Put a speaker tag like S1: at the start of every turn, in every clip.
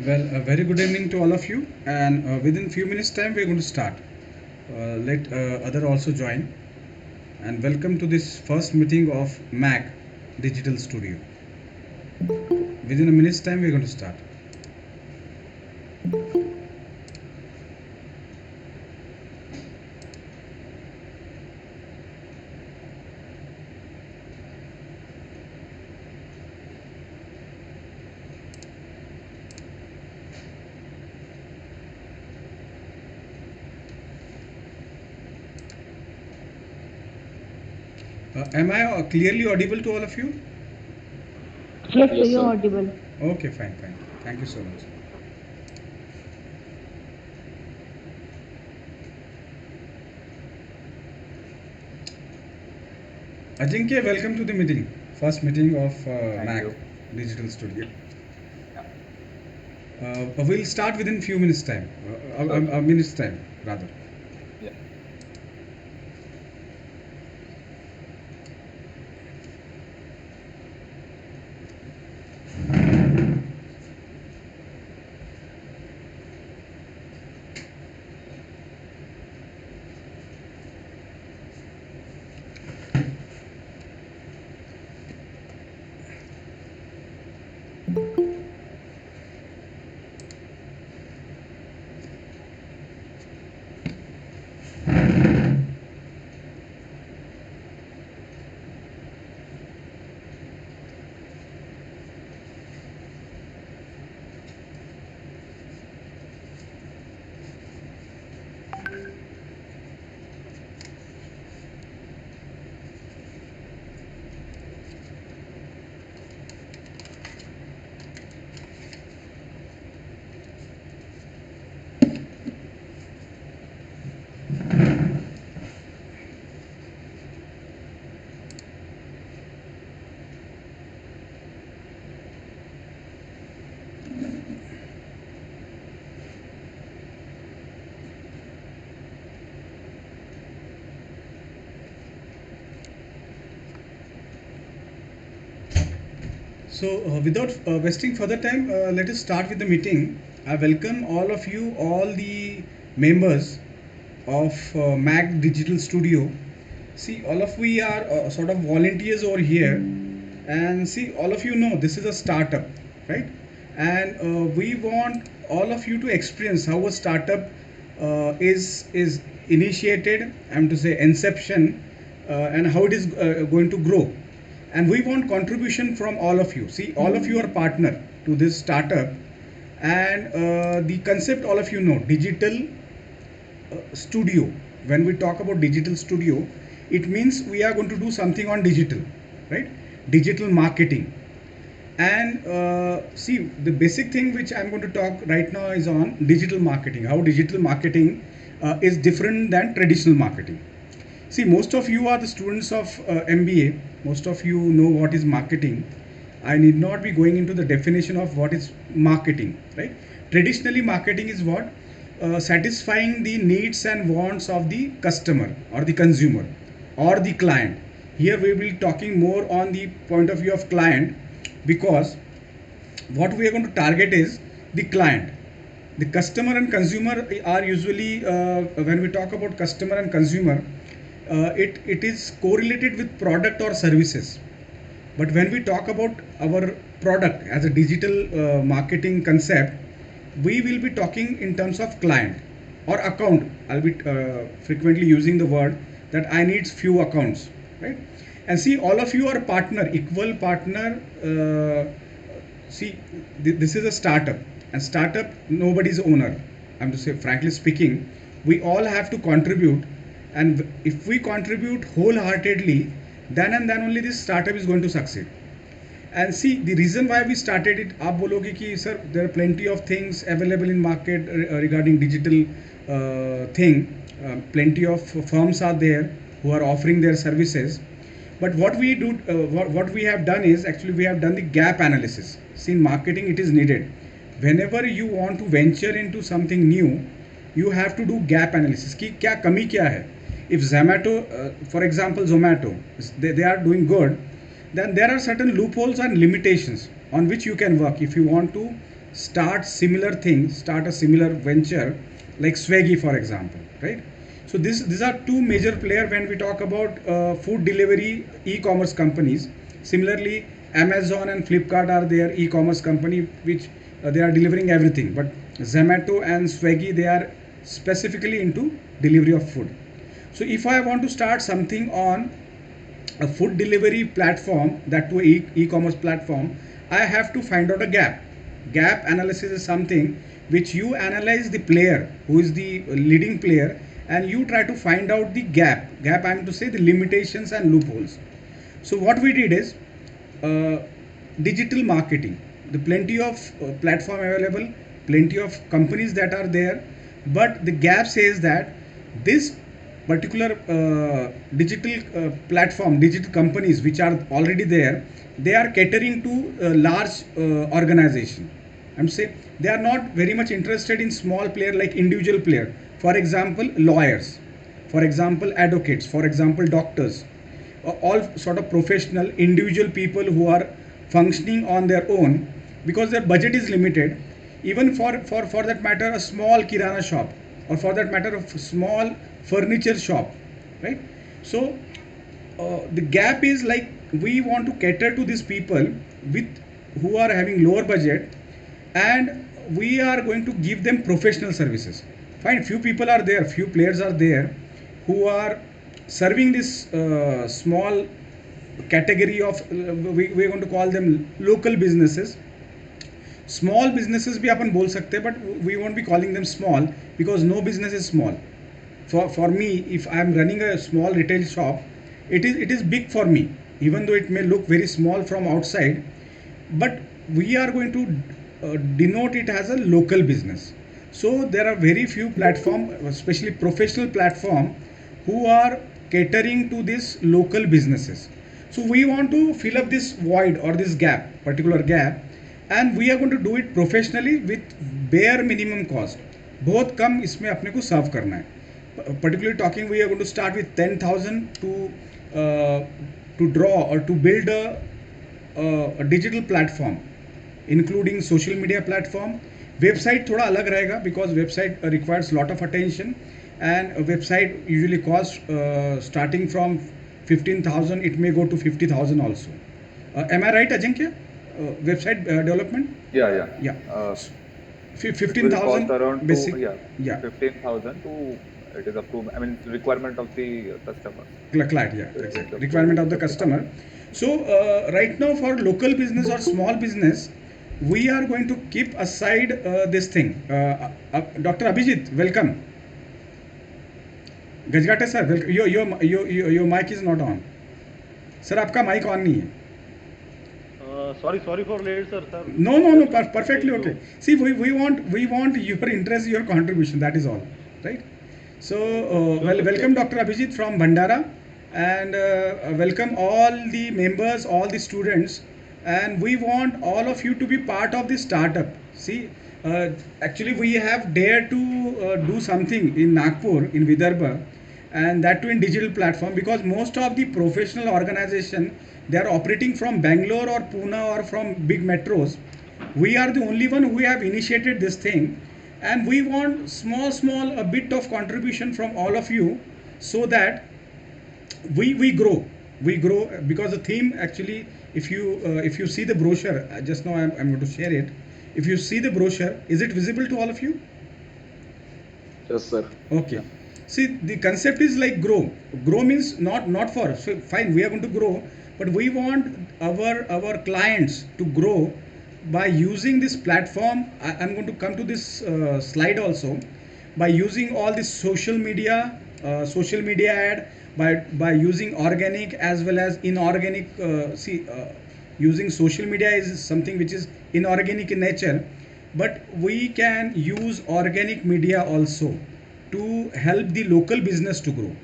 S1: Well, a very good evening to all of you, and within few minutes time we're going to start. Let other also join, and welcome to this first meeting of MAC Digital Studio. Within a minute's time we're going to start. Am I clearly audible to all of you?
S2: Yes, sir,
S3: Yes,
S2: you're
S3: sir.
S2: audible.
S1: Okay, fine, fine. Thank you so much. Ajinkya, welcome to the meeting. First meeting of
S3: Thank
S1: MAC
S3: you.
S1: Digital Studio.
S3: Yeah,
S1: We'll start within few minutes time.
S3: sure,
S1: A
S3: sure.
S1: minute's time, rather.
S3: Yeah.
S1: So, without wasting further time, let us start with the meeting. I welcome all of you, all the members of MAC Digital Studio. See, all of we are sort of volunteers over here, and see, all of you know this is a startup, right? And we want all of you to experience how a startup is initiated. I'm to say inception, and how it is going to grow, and we want contribution from all of you. See, all of you are partner to this startup, and the concept all of you know, digital studio. When we talk about digital studio, it means we are going to do something on digital, right? Digital marketing. And see, the basic thing which I'm going to talk right now is on digital marketing, how digital marketing is different than traditional marketing. See, most of you are the students of MBA. Most of you know what is marketing. I need not be going into the definition of what is marketing, right? Traditionally, marketing is what? Satisfying the needs and wants of the customer or the consumer or the client. Here we will be talking more on the point of view of client, because what we are going to target is the client. The customer and consumer are usually, when we talk about customer and consumer, it is correlated with product or services. But when we talk about our product as a digital marketing concept, we will be talking in terms of client or account. I'll be frequently using the word that I need few accounts, right? And see, all of you are partner, equal partner. See, this is a startup, and startup nobody's owner. I'm to say, frankly speaking, we all have to contribute, and if we contribute wholeheartedly, then and then only this startup is going to succeed. And see, the reason why we started it, आप बोलोगे कि sir there are plenty of things available in market regarding digital thing. Plenty of firms are there who are offering their services. But what we do, what we have done is, actually we have done the gap analysis. See, in marketing it is needed. Whenever you want to venture into something new, you have to do gap analysis कि क्या कमी क्या है. If Zomato, for example Zomato, they are doing good, then there are certain loopholes and limitations on which you can work if you want to start similar things, start a similar venture like Swiggy, for example, right? So these are two major players when we talk about food delivery e-commerce companies. Similarly, Amazon and Flipkart are their e-commerce company which they are delivering everything. But Zomato and Swiggy, they are specifically into delivery of food. So if I want to start something on a food delivery platform, that to e-commerce platform, I have to find out a gap analysis is something which you analyze the player who is the leading player, and you try to find out the gap I'm to say the limitations and loopholes. So what we did is uh, digital marketing, the plenty of platform available, plenty of companies that are there, but the gap says that this particular digital platform, digital companies which are already there, they are catering to large organization. I'm saying they are not very much interested in small player like individual player. For example, lawyers, for example, advocates, for example, doctors, all sort of professional individual people who are functioning on their own because their budget is limited. Even for that matter a small kirana shop, or for that matter a small furniture shop, right? So the gap is like we want to cater to these people with who are having lower budget, and we are going to give them professional services. Fine, few people are there, few players are there who are serving this small category of we are going to call them local businesses. Small businesses भी अपन बोल सकते हैं, but we won't be calling them small because no business is small. For me, if I am running a small retail shop, it is big for me, even though it may look very small from outside, but we are going to denote it as a local business. So there are very few platform, especially professional platform, who are catering to these local businesses. So we want to fill up this void or this gap, particular gap, and we are going to do it professionally with bare minimum cost. बहुत कम इसमें अपने को सर्व करना है. Particularly talking, we are going to start with 10,000 to draw or to build a digital platform, including social media platform. Website थोड़ा अलग रहेगा because website requires lot of attention, and a website usually costs starting from 15,000, it may go to 50,000 also. Am I right, Ajinkya? Website development?
S3: Yeah.
S1: Yeah.
S3: It will
S1: 15,000
S3: cost around
S1: basic.
S3: yeah 15,000 to it is approved. I mean requirement of the customer.
S1: Client, yeah, exactly. Requirement of the customer. So right now for local business or small business, we are going to keep aside this thing. Dr. Abhijit, welcome. Gajgate sir, your mic is not on. Sir आपका mic on नहीं है.
S2: Sorry for late, sir.
S1: No, perfectly okay. See, we want your interest, your contribution. That is all, right? So, welcome Dr. Abhijit from Bhandara, and welcome all the members, all the students, and we want all of you to be part of this startup. See, actually we have dared to do something in Nagpur, in Vidarbha, and that too in digital platform, because most of the professional organization, they are operating from Bangalore or Pune or from big metros. We are the only one who have initiated this thing, and we want small a bit of contribution from all of you, so that we grow because the theme actually, if you see the brochure, just now I'm going to share it. If you see the brochure, is it visible to all of you?
S2: Yes, sir.
S1: Okay. See, the concept is like grow means not for, so fine, we are going to grow, but we want our clients to grow by using this platform. I'm going to come to this slide also. By using all this social media ad, by using organic as well as inorganic. Using social media is something which is inorganic in nature, but we can use organic media also to help the local business to grow.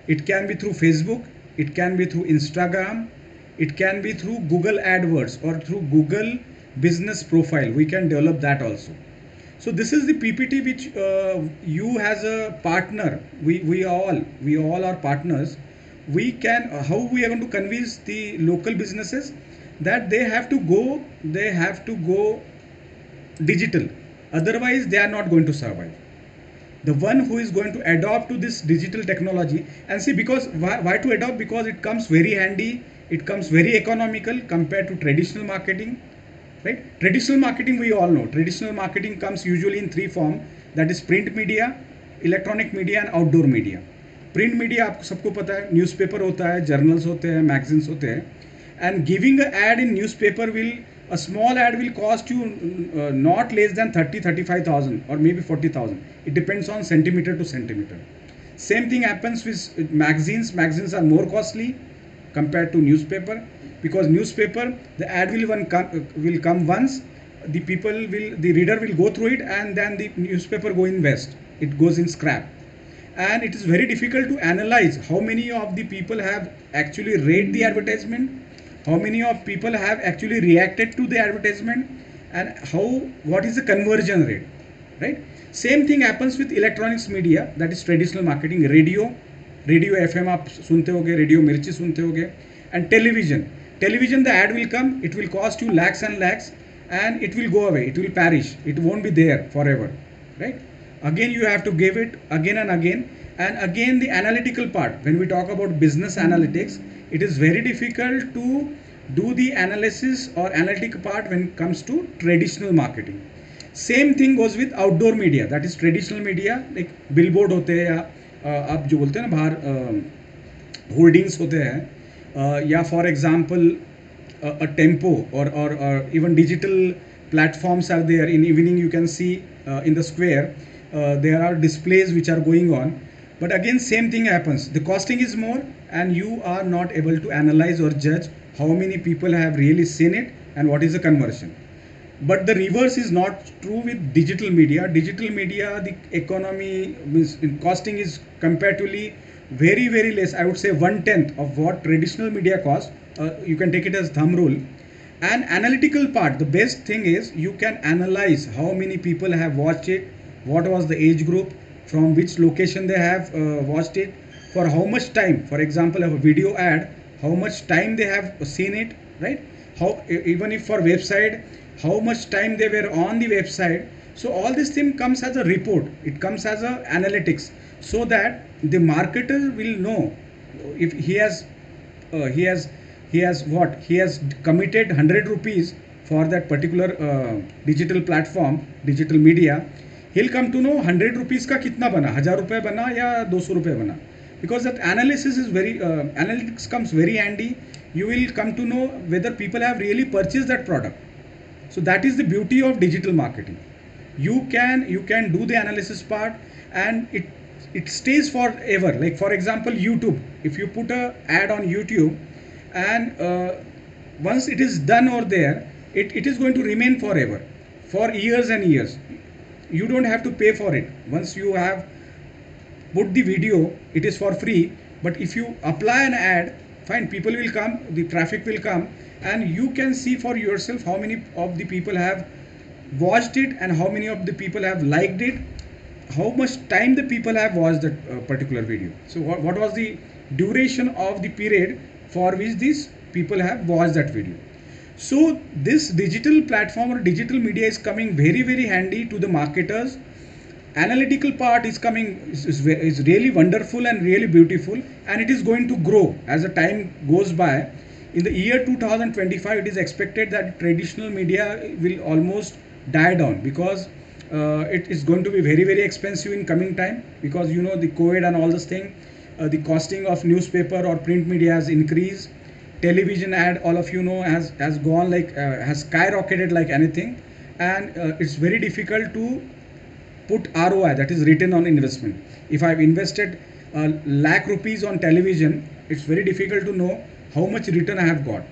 S1: It can be through Facebook, it can be through Instagram, it can be through Google AdWords or through Google business profile. We can develop that also. So this is the PPT which you as a partner, we all are partners. We can how we are going to convince the local businesses that they have to go digital, otherwise they are not going to survive. The one who is going to adopt to this digital technology, and see, because why to adopt, because it comes very handy, it comes very economical compared to traditional marketing, right? Traditional marketing, we all know, traditional marketing comes usually in three form, that is print media, electronic media and outdoor media. Print media आपको सबको पता है, newspaper होता है, journals होते हैं, magazines होते हैं. And giving a ad in newspaper will, a small ad will cost you not less than 30-35,000 or maybe 40,000. It depends on centimeter to centimeter. Same thing happens with magazines. Magazines are more costly compared to newspaper, because newspaper, the ad will come once, the reader will go through it, and then the newspaper go in waste, it goes in scrap. And it is very difficult to analyze how many of the people have actually read the advertisement, how many of people have actually reacted to the advertisement, and what is the conversion rate, right? Same thing happens with electronics media, that is traditional marketing. Radio FM आप सुनते होगे, radio मिर्ची सुनते होगे, and television the ad will come, it will cost you lakhs and lakhs, and it will go away, it will perish, it won't be there forever, right? Again you have to give it again and again. And again, the analytical part, when we talk about business analytics, it is very difficult to do the analysis or analytic part when it comes to traditional marketing. Same thing goes with outdoor media, that is traditional media, like billboard होते हैं, या आप जो बोलते हैं ना बाहर holdings होते हैं, या for example a tempo, or even digital platforms are there. In evening you can see in the square there are displays which are going on. But again, same thing happens. The costing is more, and you are not able to analyze or judge how many people have really seen it and what is the conversion. But the reverse is not true with digital media. Digital media, the economy means costing is comparatively very, very less. I would say 1/10 of what traditional media costs. You can take it as thumb rule. And analytical part, the best thing is you can analyze how many people have watched it, what was the age group, from which location they have watched it, for how much time. For example, a video ad, how much time they have seen it, right? Even if for website, how much time they were on the website. So all this thing comes as a report, it comes as a analytics, so that the marketer will know if he has committed 100 rupees for that particular digital platform, digital media. He'll come to know 100 rupees का कितना बना, 1000 रुपये बना या 200 रुपये बना, because that analysis is very analytics comes very handy. You will come to know whether people have really purchased that product. So that is the beauty of digital marketing. You can do the analysis part, and it stays forever. Like for example, YouTube, if you put a ad on YouTube, and once it is done over there, it is going to remain forever, for years and years. You don't have to pay for it. Once you have put the video, it is for free. But if you apply an ad, fine, people will come, the traffic will come, and you can see for yourself how many of the people have watched it and how many of the people have liked it, how much time the people have watched that particular video. So what was the duration of the period for which these people have watched that video. So this digital platform or digital media is coming very, very handy to the marketers. Analytical part is coming, is really wonderful and really beautiful, and it is going to grow as the time goes by. In the year 2025, it is expected that traditional media will almost die down, because it is going to be very, very expensive in coming time, because you know the COVID and all this thing, the costing of newspaper or print media has increased. Television ad, all of you know, has gone like has skyrocketed like anything, and it's very difficult to put ROI, that is return on investment. If I've invested lakh rupees on television, it's very difficult to know how much return I have got.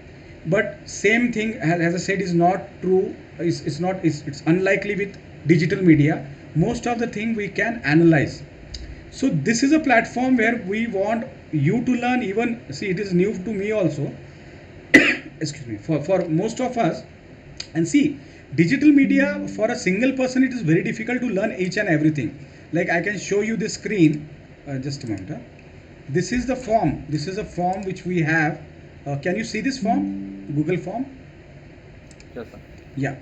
S1: But same thing, as I said, is not true. It's unlikely with digital media. Most of the thing we can analyze. So this is a platform where we want you to learn. Even see, it is new to me also. Excuse me. For most of us, and see, digital media, for a single person, it is very difficult to learn each and everything. Like I can show you the screen. Just a moment. This is the form. This is a form which we have. Can you see this form? Google form.
S3: Yes, sir.
S1: Yeah.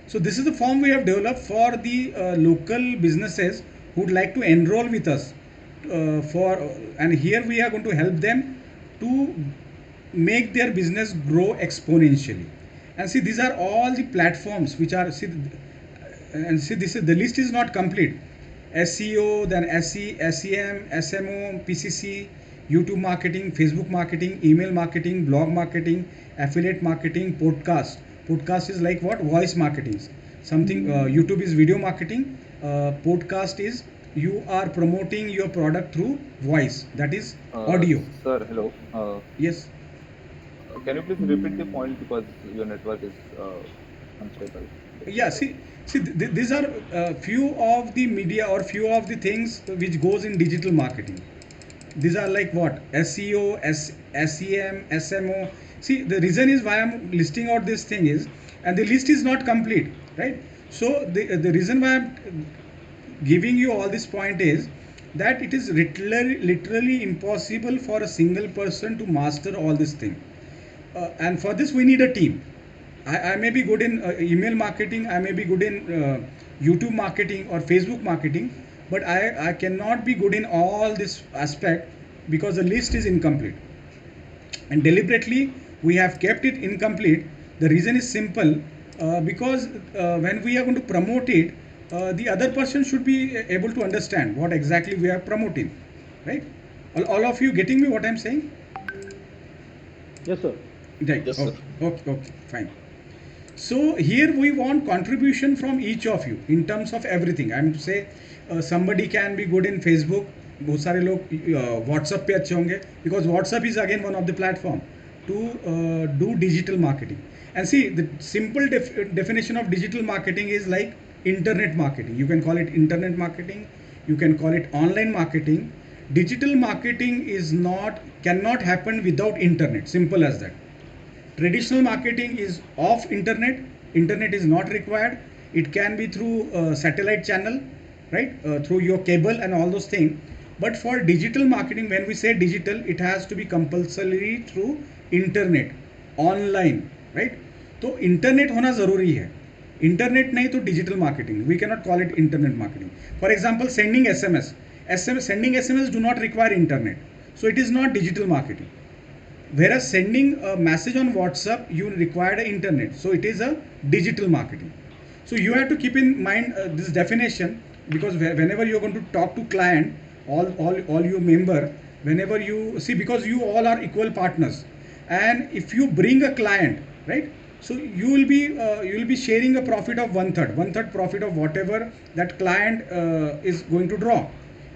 S1: So this is the form we have developed for the local businesses who would like to enroll with us for, and here we are going to help them to make their business grow exponentially. And see, these are all the platforms which are, see, and see, this is, the list is not complete. SEO, then SEM, SMO, PCC, YouTube marketing, Facebook marketing, email marketing, blog marketing, affiliate marketing, podcast. Podcast is like what? Voice marketing. Something, YouTube is video marketing. Podcast is you are promoting your product through voice. That is audio.
S3: Sir, hello.
S1: Yes.
S3: Can you please repeat the point because your network is unstable?
S1: Yeah, these are few of the media or few of the things which goes in digital marketing. These are like what? SEO, SEM, SMO. See, the reason is why I'm listing out this thing is, and the list is not complete, right? So the reason why I'm giving you all this point is that it is literally impossible for a single person to master all this thing. And for this we need a team. I may be good in email marketing, I may be good in YouTube marketing or Facebook marketing, but I cannot be good in all this aspect because the list is incomplete. And deliberately we have kept it incomplete. The reason is simple, because when we are going to promote it, the other person should be able to understand what exactly we are promoting, right? All of you getting me what I'm saying?
S2: Yes, sir.
S1: Right.
S2: Yes, sir.
S1: Okay, fine. So here we want contribution from each of you in terms of everything. I'm to say somebody can be good in Facebook. बहुत सारे लोग WhatsApp पे अच्छे होंगे because WhatsApp is again one of the platform to do digital marketing. And see, the simple definition of digital marketing is like internet marketing. You can call it internet marketing. You can call it online marketing. Digital marketing cannot happen without internet. Simple as that. Traditional marketing is off internet. Internet is not required. It can be through satellite channel, right? Through your cable and all those things. But for digital marketing, when we say digital, it has to be compulsory through internet, online, right? तो internet होना ज़रूरी है. Internet नहीं तो digital marketing. We cannot call it internet marketing. For example sending sending SMS do not require internet, so it is not digital marketing. Whereas sending a message on WhatsApp, you require the internet, so it is a digital marketing. So you have to keep in mind this definition, because whenever you are going to talk to client, all you member, whenever you see, because you all are equal partners, and if you bring a client, right, so you will be sharing a profit of one third profit of whatever that client is going to draw.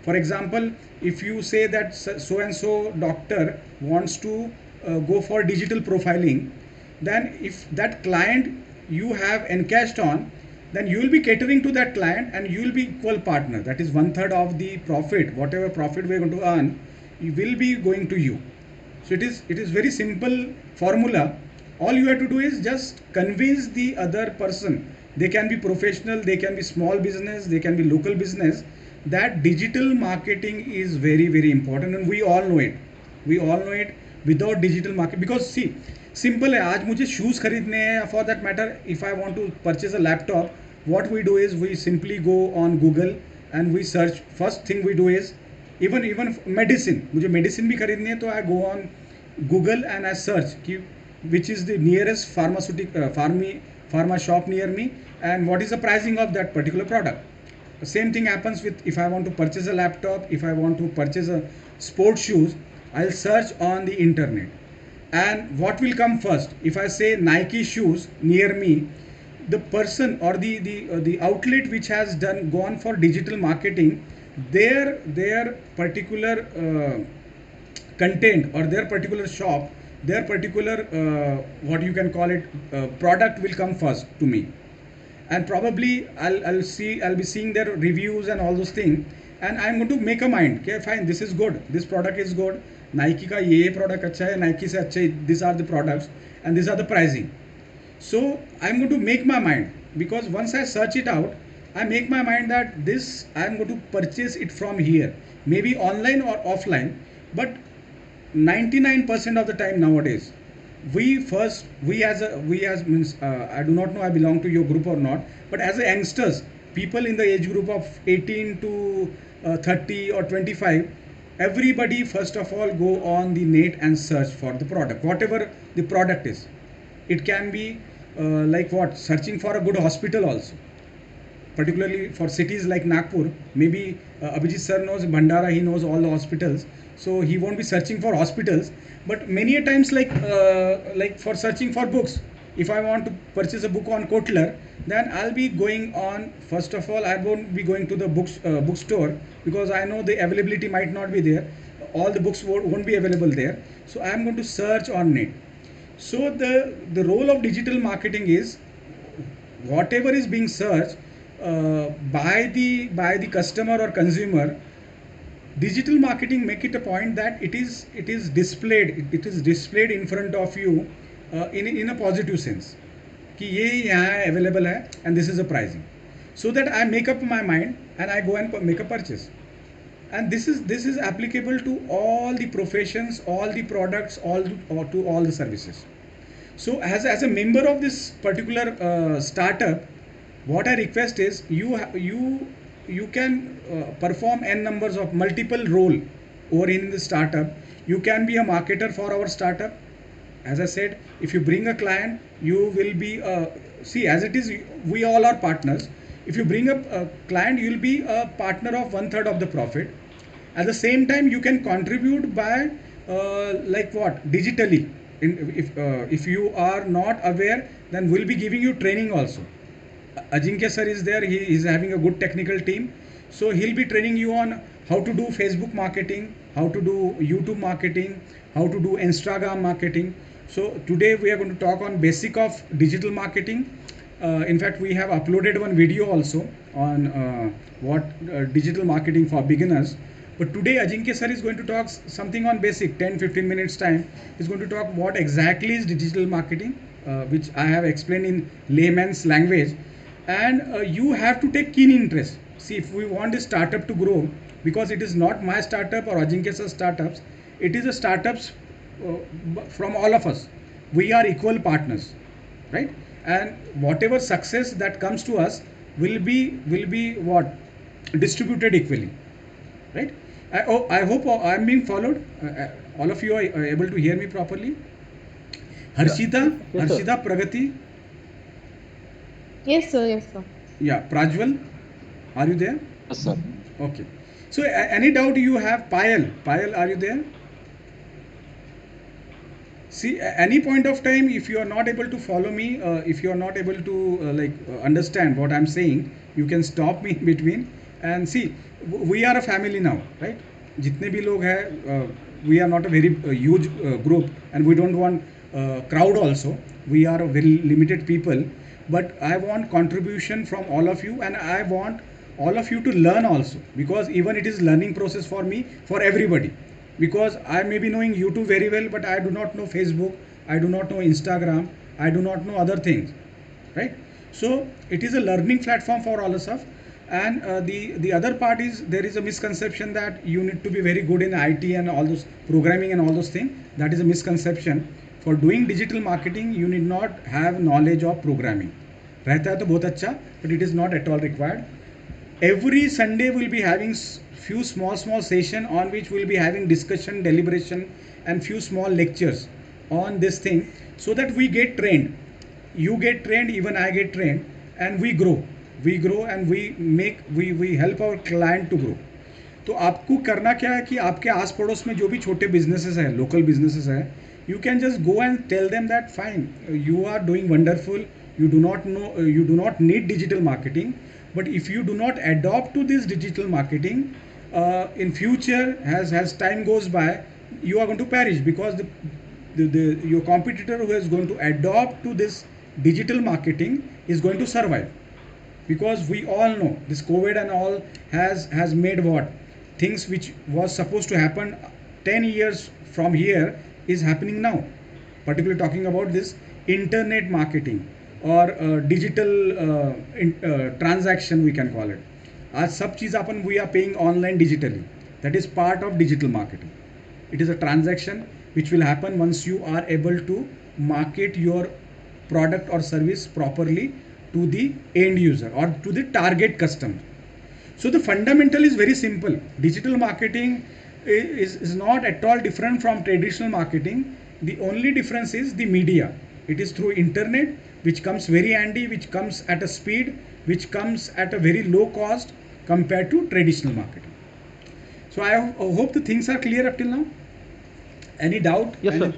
S1: For example, if you say that so and so doctor wants to go for digital profiling, then if that client you have encashed on, then you will be catering to that client and you will be equal partner. That is one third of the profit, whatever profit we are going to earn, it will be going to you. So it is very simple formula. All you have to do is just convince the other person. They can be professional, they can be small business, they can be local business, that digital marketing is very, very important, and we all know it. We all know it. Without digital market, because see, simple है, आज मुझे shoes खरीदने हैं, for that matter if I want to purchase a laptop, what we do is we simply go on Google and we search. First thing we do is even medicine, मुझे medicine भी खरीदनी है, तो I go on Google and I search कि which is the nearest pharma shop near me and what is the pricing of that particular product. The same thing happens with if I want to purchase a laptop, if I want to purchase a sports shoes, I'll search on the internet. And what will come first? If I say Nike shoes near me, the person or the outlet which has gone for digital marketing, their particular content or their particular shop, their particular what you can call it product will come first to me. And probably I'll be seeing their reviews and all those things, and I'm going to make a mind, okay, fine, this is good, this product is good, Nike का ये product अच्छा है, Nike से अच्छे, these are the products and these are the pricing. So I'm going to make my mind, because once I search it out, I make my mind that this I'm going to purchase it from here, maybe online or offline, but 99% of the time nowadays we as means I do not know I belong to your group or not, but as a youngsters, people in the age group of 18 to 30 or 25, everybody first of all go on the net and search for the product, whatever the product is. It can be like what, searching for a good hospital also, particularly for cities like Nagpur. Maybe Abhijit sir knows Bhandara, he knows all the hospitals, so he won't be searching for hospitals. But many a times, like for searching for books, if I want to purchase a book on Kotler, then I'll be going on. First of all, I won't be going to the bookstore because I know the availability might not be there. All the books won't be available there. So I am going to search on net. So the role of digital marketing is whatever is being searched by the customer or consumer, digital marketing make it a point that it is displayed in front of you in a positive sense कि ये यहाँ available है and this is the pricing, so that I make up my mind and I go and make a purchase. And this is applicable to all the professions, all the products, or to all the services. So as a member of this particular startup, what I request is you can perform n numbers of multiple role over in the startup. You can be a marketer for our startup. As I said, if you bring a client, you will be see, as it is, we all are partners. If you bring a client, you will be a partner of 1/3 of the profit. At the same time, you can contribute by like what, digitally. If you are not aware, then we'll be giving you training also. Ajinkya sir is there. He is having a good technical team, so he'll be training you on how to do Facebook marketing, how to do YouTube marketing, how to do Instagram marketing. So today we are going to talk on basic of digital marketing. In fact, we have uploaded one video also on what digital marketing for beginners. But today Ajinkya sir is going to talk something on basic, 10-15 minutes time. He's going to talk what exactly is digital marketing, which I have explained in layman's language. And you have to take keen interest. See, if we want this startup to grow, because it is not my startup or Ajinkya sir's startups, it is a startups from all of us. We are equal partners, right? And whatever success that comes to us will be what, distributed equally, right? I hope I'm being followed. All of you are able to hear me properly. Harshita,
S2: Yes, sir.
S1: Harshita, Pragati,
S4: Yes, sir. Yes, sir.
S1: yeah, Prajwal, are you there?
S5: Yes, sir.
S1: Okay. So any doubt you have? Payal, are you there? See, any point of time, if you are not able to follow me, if you are not able to understand what I'm saying, you can stop me in between. And see, we are a family now, right? जितने भी लोग हैं, we are not a very huge group, and we don't want crowd also. We are a very limited people, but I want contribution from all of you, and I want all of you to learn also, because even it is learning process for me, for everybody. Because I may be knowing YouTube very well, but I do not know Facebook, I do not know Instagram, I do not know other things, right? So it is a learning platform for all of us. And the other part is, there is a misconception that you need to be very good in IT and all those programming and all those things. That is a misconception. For doing digital marketing, you need not have knowledge of programming. रहता है तो बहुत अच्छा, but it is not at all required. Every Sunday we'll be having few small session on which we'll be having discussion, deliberation, and few small lectures on this thing, so that we get trained. You get trained, even I get trained, and we grow, and we help our client to grow. तो आपको करना क्या है कि आपके आस पड़ोस में जो भी छोटे बिजनेसेस हैं, लोकल बिजनेसेस हैं, you can just go and tell them that fine, you are doing wonderful, you do not need digital marketing, but if you do not adopt to this digital marketing, in future, as time goes by, you are going to perish, because your competitor who is going to adopt to this digital marketing is going to survive. Because we all know this COVID and all has made what things which was supposed to happen 10 years from here is happening now. Particularly talking about this internet marketing or digital transaction, we can call it. आज सब चीज़ अपन we are paying online digitally. That is part of digital marketing. It is a transaction which will happen once you are able to market your product or service properly to the end user or to the target customer. So the fundamental is very simple. Digital marketing is not at all different from traditional marketing. The only difference is the media. It is through internet, which comes very handy, which comes at a speed, which comes at a very low cost compared to traditional marketing. So I hope the things are clear up till now. Any doubt?
S2: Yes, sir.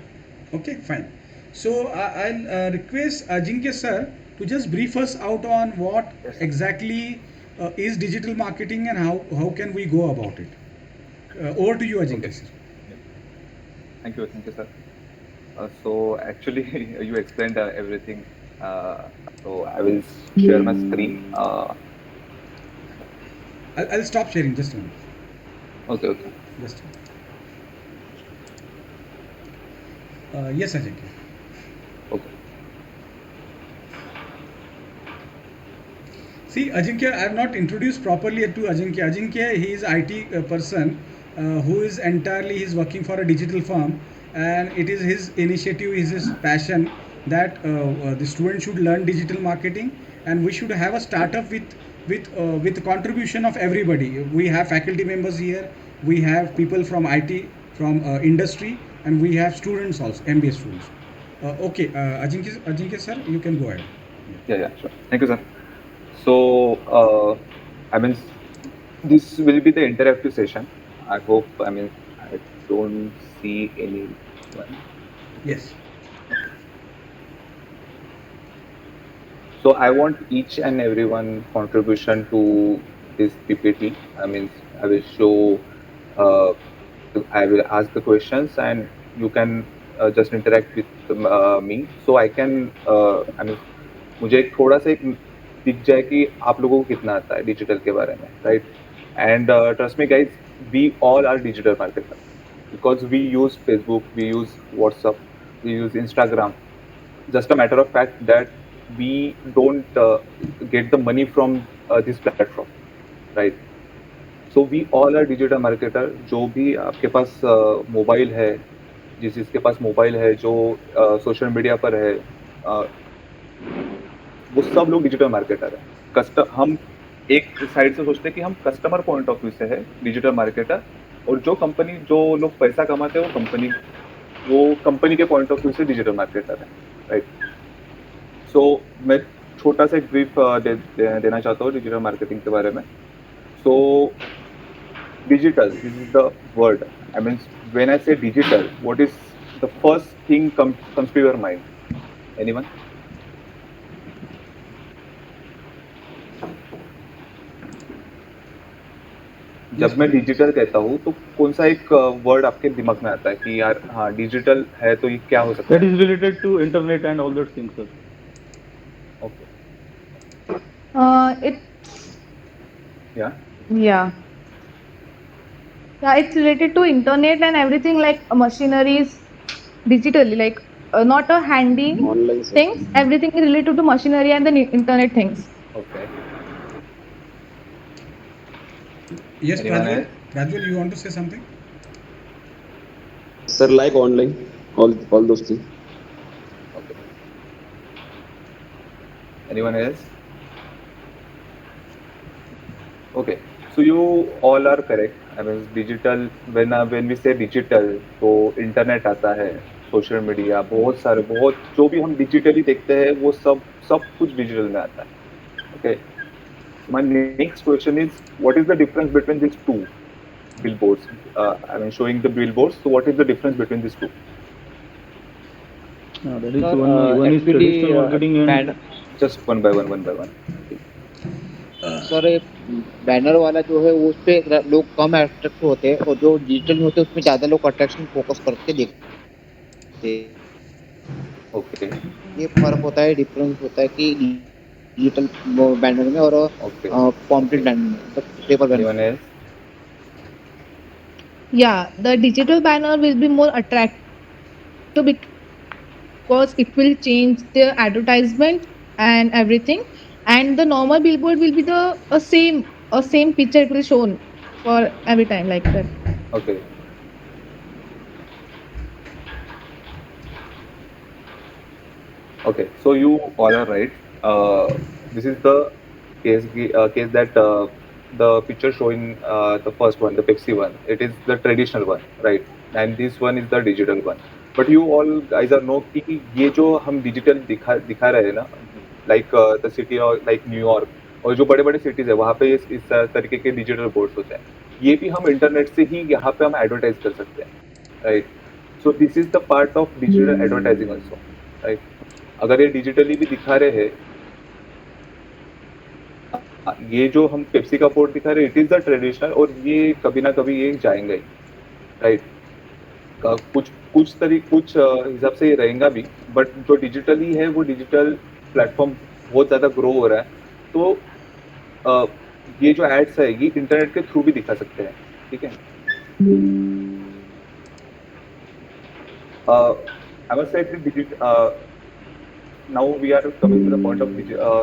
S1: Okay, fine. So I'll request Ajinkya sir to just brief us out on what
S3: Yes.
S1: exactly is digital marketing and how can we go about it. Over to you,
S3: Okay.
S1: Ajinkya sir.
S3: Thank you, sir. So actually, you explained everything. So I will share my screen.
S1: I'll stop sharing just a minute.
S3: Okay.
S1: Just a minute. Yes, Ajinkya.
S3: Okay.
S1: See, Ajinkya, I have not introduced properly to Ajinkya. Ajinkya, he is IT person who is entirely he's working for a digital firm, and it is his initiative, is his passion that the student should learn digital marketing, and we should have a startup with the contribution of everybody. We have faculty members here, we have people from IT, from industry, and we have students also, MBA students. Okay, Ajinkya sir, you can go ahead.
S3: Yeah, sure. Thank you, sir. So, I mean, this will be the interactive session. I hope, I don't see anyone.
S1: Yes.
S3: So I want each and everyone contribution to this PPT. I will show, uh, I will ask the questions and you can just interact with me. So I can, मुझे एक थोड़ा सा एक दिख जाए कि आप लोगों को कितना आता है डिजिटल के बारे में, right? And trust me guys, we all are digital marketer because we use Facebook, we use WhatsApp, we use Instagram. Just a matter of fact that we don't get the money from this platform, right? So we all are digital marketer. जो भी आपके पास mobile है, जिसके पास mobile है, जो social media पर है, वो सब लोग डिजिटल मार्केटर है। हम एक साइड से सोचते हैं कि हम कस्टमर पॉइंट ऑफ व्यू से है डिजिटल मार्केटर, और जो लोग पैसा कमाते हैं वो कंपनी के पॉइंट ऑफ व्यू से डिजिटल मार्केटर है, राइट? सो मैं छोटा सा एक ब्रीफ देना चाहता हूँ डिजिटल मार्केटिंग के बारे में। So digital, this is the word. I mean, when I say digital, what is the first thing comes to your mind? Anyone? जब मैं डिजिटल कहता हूँ तो कौन सा एक वर्ड आपके दिमाग में आता है कि यार हाँ डिजिटल है तो ये क्या हो सकता
S2: That
S3: है?
S2: is related to internet and all those things, sir.
S3: Okay,
S4: It
S3: या
S4: yeah it's related to internet and everything like machineries digitally like not a handy
S5: Online
S4: things. Everything is related to machinery and the internet things.
S3: Okay,
S1: Yes,
S3: Anyone
S1: Prajwal.
S3: else?
S1: Prajwal, you want to say something?
S5: Sir, like online, all those things.
S3: Okay, anyone else? Okay, so you all are correct. I mean digital, when we say digital तो internet आता है, social media, बहुत जो भी हम digitally देखते हैं वो सब कुछ डिजिटल में आता है। Okay, my next question is, what is the difference between these two billboards? Showing the billboards. So what is the difference between these two?
S2: That is
S6: Sir,
S2: one is
S6: actually,
S2: traditional marketing and
S3: Just one by one.
S6: Sir banner वाला जो है वो उस पे लोग कम attract होते हैं, और जो डिजिटल में होते हैं उसमें ज्यादा लोग अट्रैक्शन फोकस करके देखते हैं।
S3: Okay.
S6: ये फर्क होता है, डिफरेंस होता है कि डिजिटल बैनर में और
S3: Okay.
S6: पॉम्पलेट बैनर में, paper banner.
S3: Anyone else?
S4: Yeah, the digital banner will be more attractive because it will change the advertisement and everything, and the normal billboard will be the same picture it will shown for every time like that.
S3: Okay. Okay, so you all are right. This is the case that the picture showing the first one, the Pepsi one. It is the traditional one, right? And this one is the digital one. But you all guys are know कि ये जो हम digital दिखा रहे हैं ना, like the city और like New York और जो बड़े-बड़े cities है वहाँ पे इस तरीके के digital boards होते हैं. ये भी हम इंटरनेट से ही यहाँ पे हम एडवर्टाइज कर सकते हैं, right? So this is the part of digital advertising also, right? अगर ये डिजिटली भी दिखा रहे हैं, ये जो हम पेप्सी का बोर्ड दिखा रहे हैं, इट इज द ट्रेडिशनल और ये कभी ना कभी ये जाएंगे ही, राइट? कुछ कुछ हिसाब से ये रहेगा भी, बट जो डिजिटली है वो डिजिटल प्लेटफॉर्म बहुत ज़्यादा ग्रो हो रहा है, तो ये जो एड्स है ये इंटरनेट के थ्रू भी दिखा सकते हैं, ठीक है? I must say now we are coming to the point of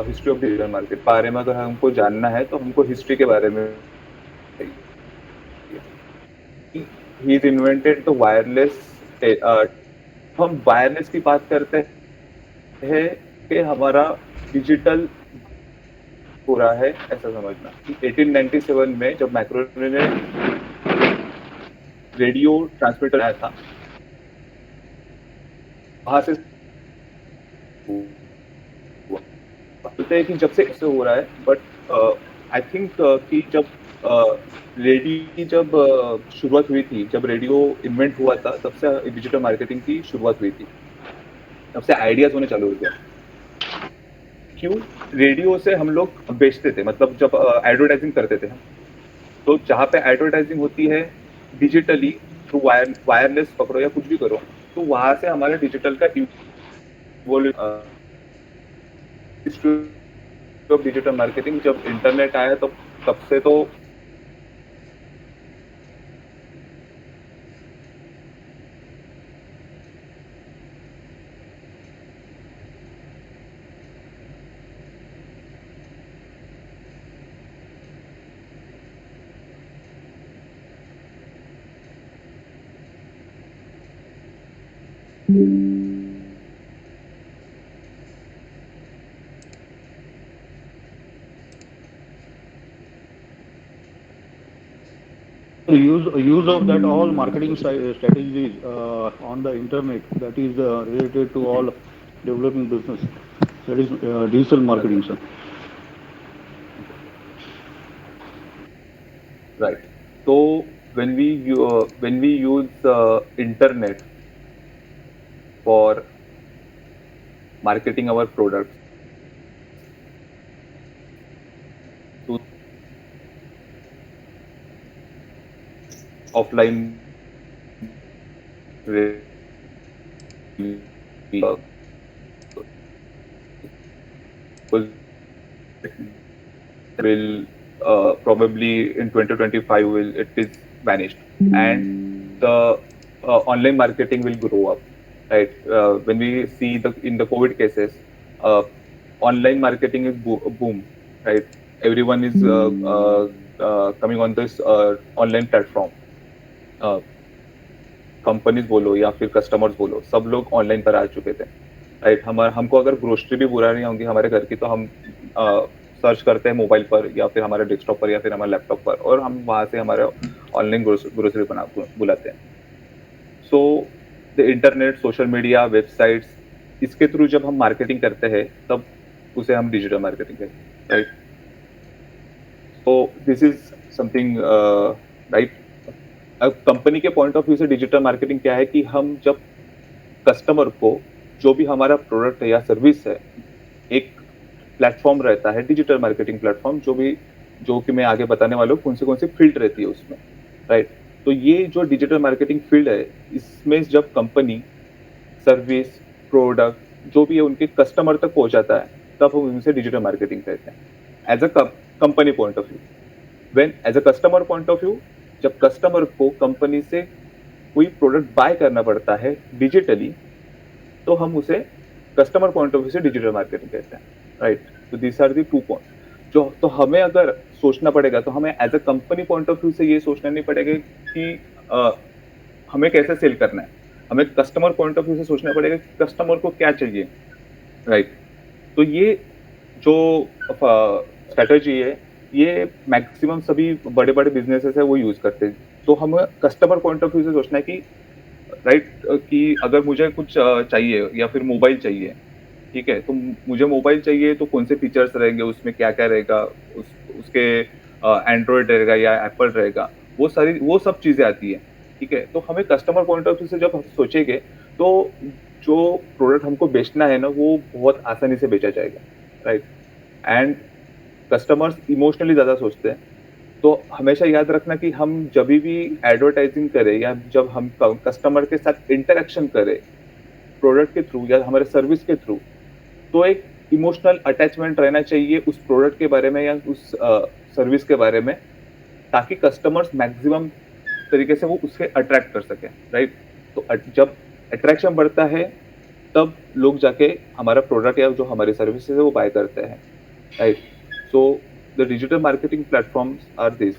S3: history of digital market. बारे में अगर हमको जानना है तो हमको हिस्ट्री के बारे में he invented the wireless. हम वायरलेस की बात करते हैं कि हमारा डिजिटल हो रहा है, ऐसा समझना कि 1897 में जब मैक्रोनी ने रेडियो ट्रांसमीटर आया था, वहां से बोलते हैं कि जब से ऐसे हो रहा है, बट आई थिंक कि जब रेडियो की जब शुरुआत हुई थी, जब रेडियो इन्वेंट हुआ था, तब से डिजिटल मार्केटिंग की शुरुआत हुई थी, तब से आइडियाज होने चालू हो गए. क्यों? रेडियो से हम लोग बेचते थे, मतलब जब एडवर्टाइजिंग करते थे हम, तो जहाँ पे एडवर्टाइजिंग होती है डिजिटली थ्रू वायरलेस पकड़ो या कुछ भी करो, तो वहां से हमारे डिजिटल का डिजिटल मार्केटिंग जब इंटरनेट आया तो तब से तो
S2: Use of that all marketing strategies on the internet, that is related to all developing business, that is digital marketing, sir.
S3: Right. So when we use internet for marketing our products to offline will probably in 2025 it is vanished, and the online marketing will grow up, right? When we see in the COVID cases, online marketing is boom, right? Everyone is coming on this online platform. Companies बोलो या फिर customers बोलो, सब लोग online पर आ चुके थे, right? हमको अगर ग्रोसरी भी बुरा नहीं होंगी हमारे घर की, तो हम सर्च करते हैं मोबाइल पर या फिर हमारे डेस्कटॉप पर या फिर हमारे लैपटॉप पर, और हम वहाँ से हमारे ऑनलाइन ग्रोसरी बुलाते हैं. So the internet, social media, websites, इसके थ्रू जब हम मार्केटिंग करते हैं तब उसे हम डिजिटल मार्केटिंग कहते हैं, right? So this is something, right? अब कंपनी के पॉइंट ऑफ व्यू से डिजिटल मार्केटिंग क्या है कि हम जब कस्टमर को जो भी हमारा प्रोडक्ट है या सर्विस है, एक प्लेटफॉर्म रहता है, डिजिटल मार्केटिंग प्लेटफॉर्म, जो कि मैं आगे बताने वाला हूँ कौन से फील्ड रहती है उसमें, राइट? तो ये जो डिजिटल मार्केटिंग फील्ड है, इसमें जब कंपनी सर्विस, प्रोडक्ट जो भी है उनके कस्टमर तक पहुंचाता है, तब हम उनसे डिजिटल मार्केटिंग कहते हैं, as a company point of view. When as a customer point of view, जब कस्टमर को कंपनी से कोई प्रोडक्ट बाय करना पड़ता है डिजिटली, तो हम उसे कस्टमर पॉइंट ऑफ व्यू से डिजिटल मार्केटिंग कहते हैं, राइट? तो दिस आर दी 2 पॉइंट जो तो हमें अगर सोचना पड़ेगा, तो हमें as a company point of view से ये सोचना नहीं पड़ेगा कि हमें कैसे सेल करना है. हमें कस्टमर पॉइंट ऑफ व्यू से सोचना पड़ेगा कि कस्टमर को क्या चाहिए, राइट। तो ये जो स्ट्रेटजी है, ये मैक्सिमम सभी बड़े बड़े बिजनेसेस है वो यूज करते हैं। तो हमें कस्टमर पॉइंट ऑफ व्यू से सोचना है कि राइट, कि अगर मुझे कुछ चाहिए या फिर मोबाइल चाहिए, ठीक है, तो मुझे मोबाइल चाहिए तो कौन से फीचर्स रहेंगे उसमें, क्या क्या रहेगा, उसके एंड्रॉयड रहेगा या एप्पल रहेगा, वो सब चीजें आती है। ठीक है, तो हमें कस्टमर पॉइंट ऑफ व्यू से जब हम सोचेंगे तो जो प्रोडक्ट हमको बेचना है ना वो बहुत आसानी से बेचा जाएगा, राइट। एंड कस्टमर्स इमोशनली ज्यादा सोचते हैं। तो हमेशा याद रखना कि हम जब भी एडवर्टाइजिंग करें या जब हम कस्टमर के साथ इंटरेक्शन करें प्रोडक्ट के थ्रू या हमारे सर्विस के थ्रू, तो एक इमोशनल अटैचमेंट रहना चाहिए उस प्रोडक्ट के बारे में या उस सर्विस के बारे में, ताकि कस्टमर्स मैक्सिमम तरीके से वो उससे अट्रैक्ट कर सके, राइट। तो जब अट्रैक्शन बढ़ता है तब लोग जाके हमारा प्रोडक्ट या जो हमारी सर्विसेज है वो बाय करते हैं, right. So the digital marketing platforms are this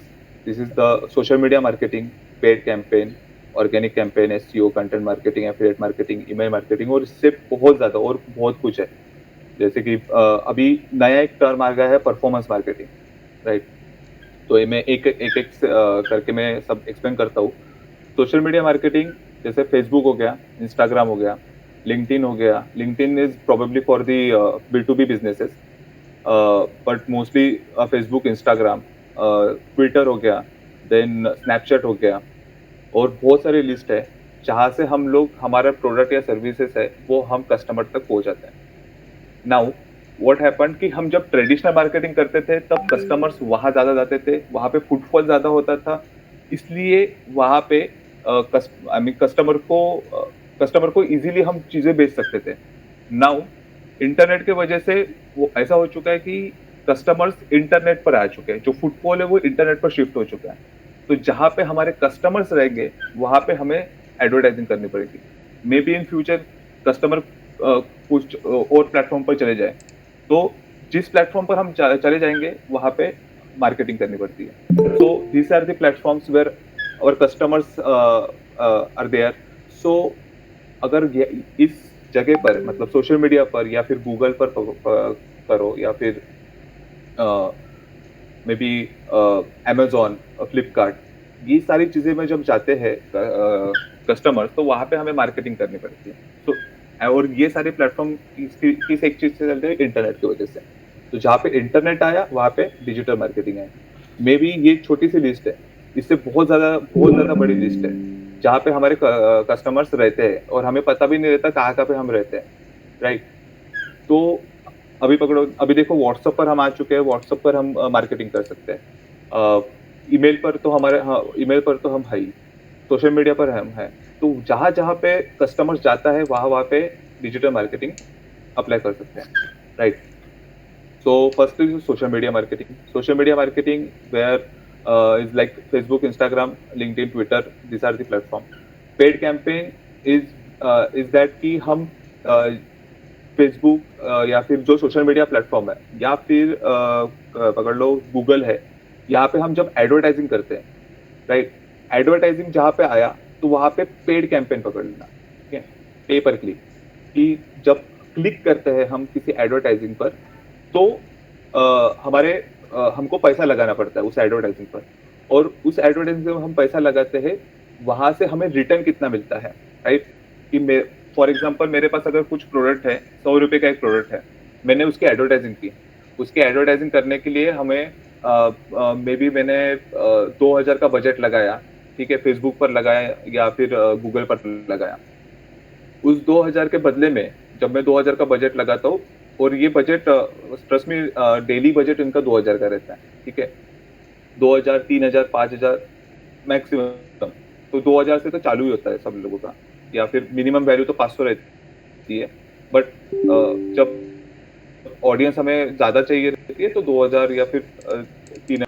S3: is the social media marketing, paid campaign, organic campaign, SEO, content marketing, affiliate marketing, email marketing, और इससे बहुत ज्यादा और बहुत कुछ है। जैसे कि अभी नया एक टर्म आ गया है परफॉर्मेंस मार्केटिंग, राइट। तो ये मैं एक करके मैं सब एक्सप्लेन करता हूँ। सोशल मीडिया मार्केटिंग जैसे फेसबुक हो गया, इंस्टाग्राम हो गया, लिंक्डइन हो गया। LinkedIn is probably for the B2B businesses, but mostly Facebook, Instagram, Twitter हो गया, देन स्नैपचैट हो गया, और बहुत सारी लिस्ट है जहाँ से हम लोग हमारा प्रोडक्ट या सर्विसेज है वो हम कस्टमर तक पहुंचाते हैं। नाउ व्हाट हैपेंड कि हम जब ट्रेडिशनल मार्केटिंग करते थे तब कस्टमर्स वहां ज्यादा जाते थे, वहां पे फुटफॉल ज्यादा होता था, इसलिए वहां पे आई मीन कस्टमर को इजीली हम चीजें बेच सकते थे। नाउ इंटरनेट के वजह से वो ऐसा हो चुका है कि कस्टमर्स इंटरनेट पर आ चुके हैं, जो फुटफॉल है वो इंटरनेट पर शिफ्ट हो चुका है। तो जहां पे हमारे कस्टमर्स रहेंगे वहां पे हमें एडवर्टाइजिंग करनी पड़ेगी। May be in future customer कुछ और प्लेटफॉर्म पर चले जाए, तो जिस प्लेटफॉर्म पर हम चले जाएंगे वहां पे मार्केटिंग करनी पड़ती है। So these are the platforms where our customers are there. So अगर इस जगह पर मतलब सोशल मीडिया पर या फिर गूगल पर करो या फिर मे बी अमेजोन, फ्लिपकार्ट, ये सारी चीजें में जब जाते हैं कस्टमर्स, तो वहां पे हमें मार्केटिंग करनी पड़ती है। तो और ये सारे प्लेटफॉर्म किस एक चीज से चलते हैं, इंटरनेट की वजह से। तो जहाँ पे इंटरनेट आया वहां पे डिजिटल मार्केटिंग है। मे बी ये छोटी सी लिस्ट है, इससे बहुत ज्यादा बड़ी लिस्ट है जहाँ पे हमारे कस्टमर्स रहते हैं और हमें पता भी नहीं रहता कहाँ कहाँ पे हम रहते हैं, राइट। तो अभी पकड़ो, अभी देखो व्हाट्सएप पर हम आ चुके हैं, व्हाट्सएप पर हम मार्केटिंग कर सकते हैं। ईमेल पर तो हमारे, हाँ, ईमेल पर तो हम है ही, सोशल मीडिया पर हम है। तो जहां जहां पे कस्टमर्स जाता है वहां वहां पे डिजिटल मार्केटिंग अप्लाई कर सकते हैं, right. So first is social media marketing. Social media marketing where is like Facebook, Instagram, LinkedIn, Twitter. These are the platform. Paid campaign is that कि हम फेसबुक या फिर जो सोशल मीडिया प्लेटफॉर्म है या फिर पकड़ लो गूगल है, यहाँ पे हम जब एडवर्टाइजिंग करते हैं, राइट। एडवर्टाइजिंग जहाँ पे आया तो वहां पे पेड कैंपेन पकड़ लेना, ठीक है, पे पर क्लिक। कि जब क्लिक करते हैं हम किसी एडवर्टाइजिंग पर तो हमारे हमको पैसा लगाना पड़ता है उस एडवर्टाइजिंग पर, और उस एडवर्टाइजिंग में हम पैसा लगाते हैं, वहां से हमें रिटर्न कितना मिलता है, राइट। कि फॉर एग्जाम्पल मेरे पास अगर कुछ प्रोडक्ट है, 100 रुपए का एक प्रोडक्ट है, मैंने उसकी एडवर्टाइजिंग की, उसकी एडवर्टाइजिंग करने के लिए हमें मे बी मैंने 2,000 का बजट लगाया, ठीक है, फेसबुक पर लगाया या फिर गूगल पर लगाया। उस 2,000 के बदले में जब मैं 2,000 का बजट लगाता हूँ, और ये बजट ट्रस्ट में डेली बजट इनका 2,000 का रहता है, ठीक है, 2,000, 3,000, 5,000 मैक्सिमम। तो 2,000 से तो चालू ही होता है सब लोगों का, या फिर मिनिमम वैल्यू तो 500 रहती है। बट जब ऑडियंस हमें ज्यादा चाहिए रहती है तो 2,000 या फिर 3,000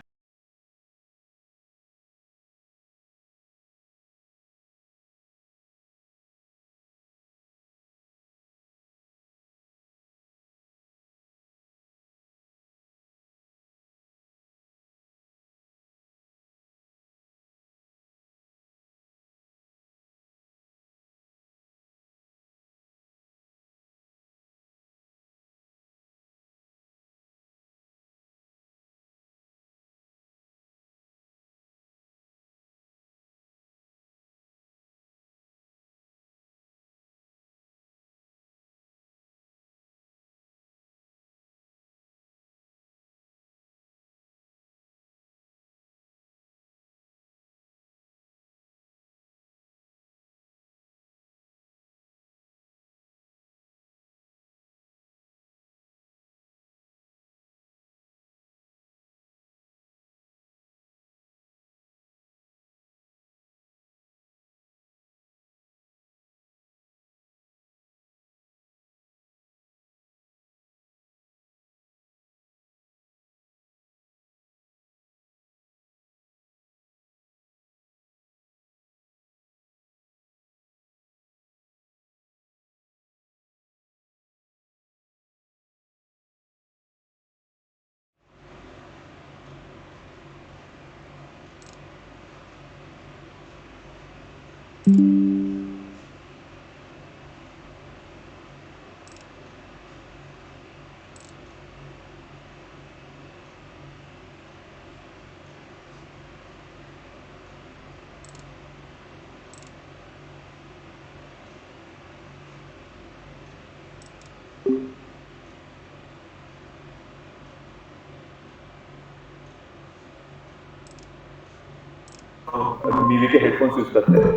S3: बीवी के हेडफोन्स यूज करते हैं,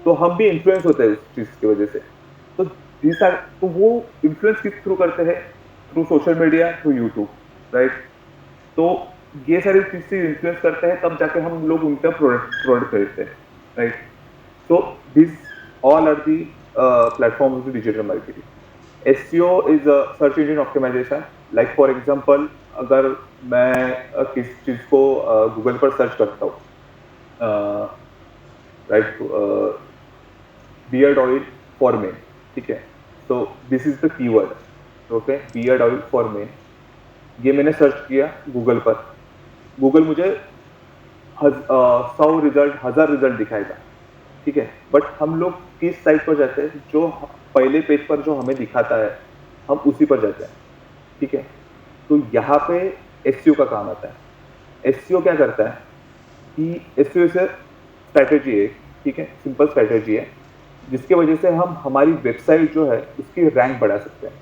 S3: तो हम भी इन्फ्लुएंस होते हैं इस चीज की वजह से। तो these are तो वो इन्फ्लुएंस किस थ्रू करते हैं? Through social media, through YouTube, right? तो ये सारी चीजें इन्फ्लुएंस करते हैं, तब जाके हम लोग उनका प्रोडक्ट खरीदते हैं, right? So these all are the platforms of the digital marketing. SEO is a search engine optimization. Like for example, अगर मैं किस चीज को गूगल पर सर्च करता हूँ, right, beard oil for main, ठीक है? तो this is the keyword, okay, beard oil for main. ये मैंने सर्च किया गूगल पर, गूगल मुझे 100 रिजल्ट, 1000 रिजल्ट दिखाएगा, ठीक है? बट हम लोग किस साइट पर जाते हैं? जो पहले पेज पर जो हमें दिखाता है, हम उसी पर जाते हैं, ठीक है? तो यहाँ पे एसईओ का काम आता है। एसईओ क्या करता है कि एसईओ से स्ट्रैटेजी है, ठीक है, सिंपल स्ट्रैटेजी है, जिसकी वजह से हम हमारी वेबसाइट जो है उसकी रैंक बढ़ा सकते हैं,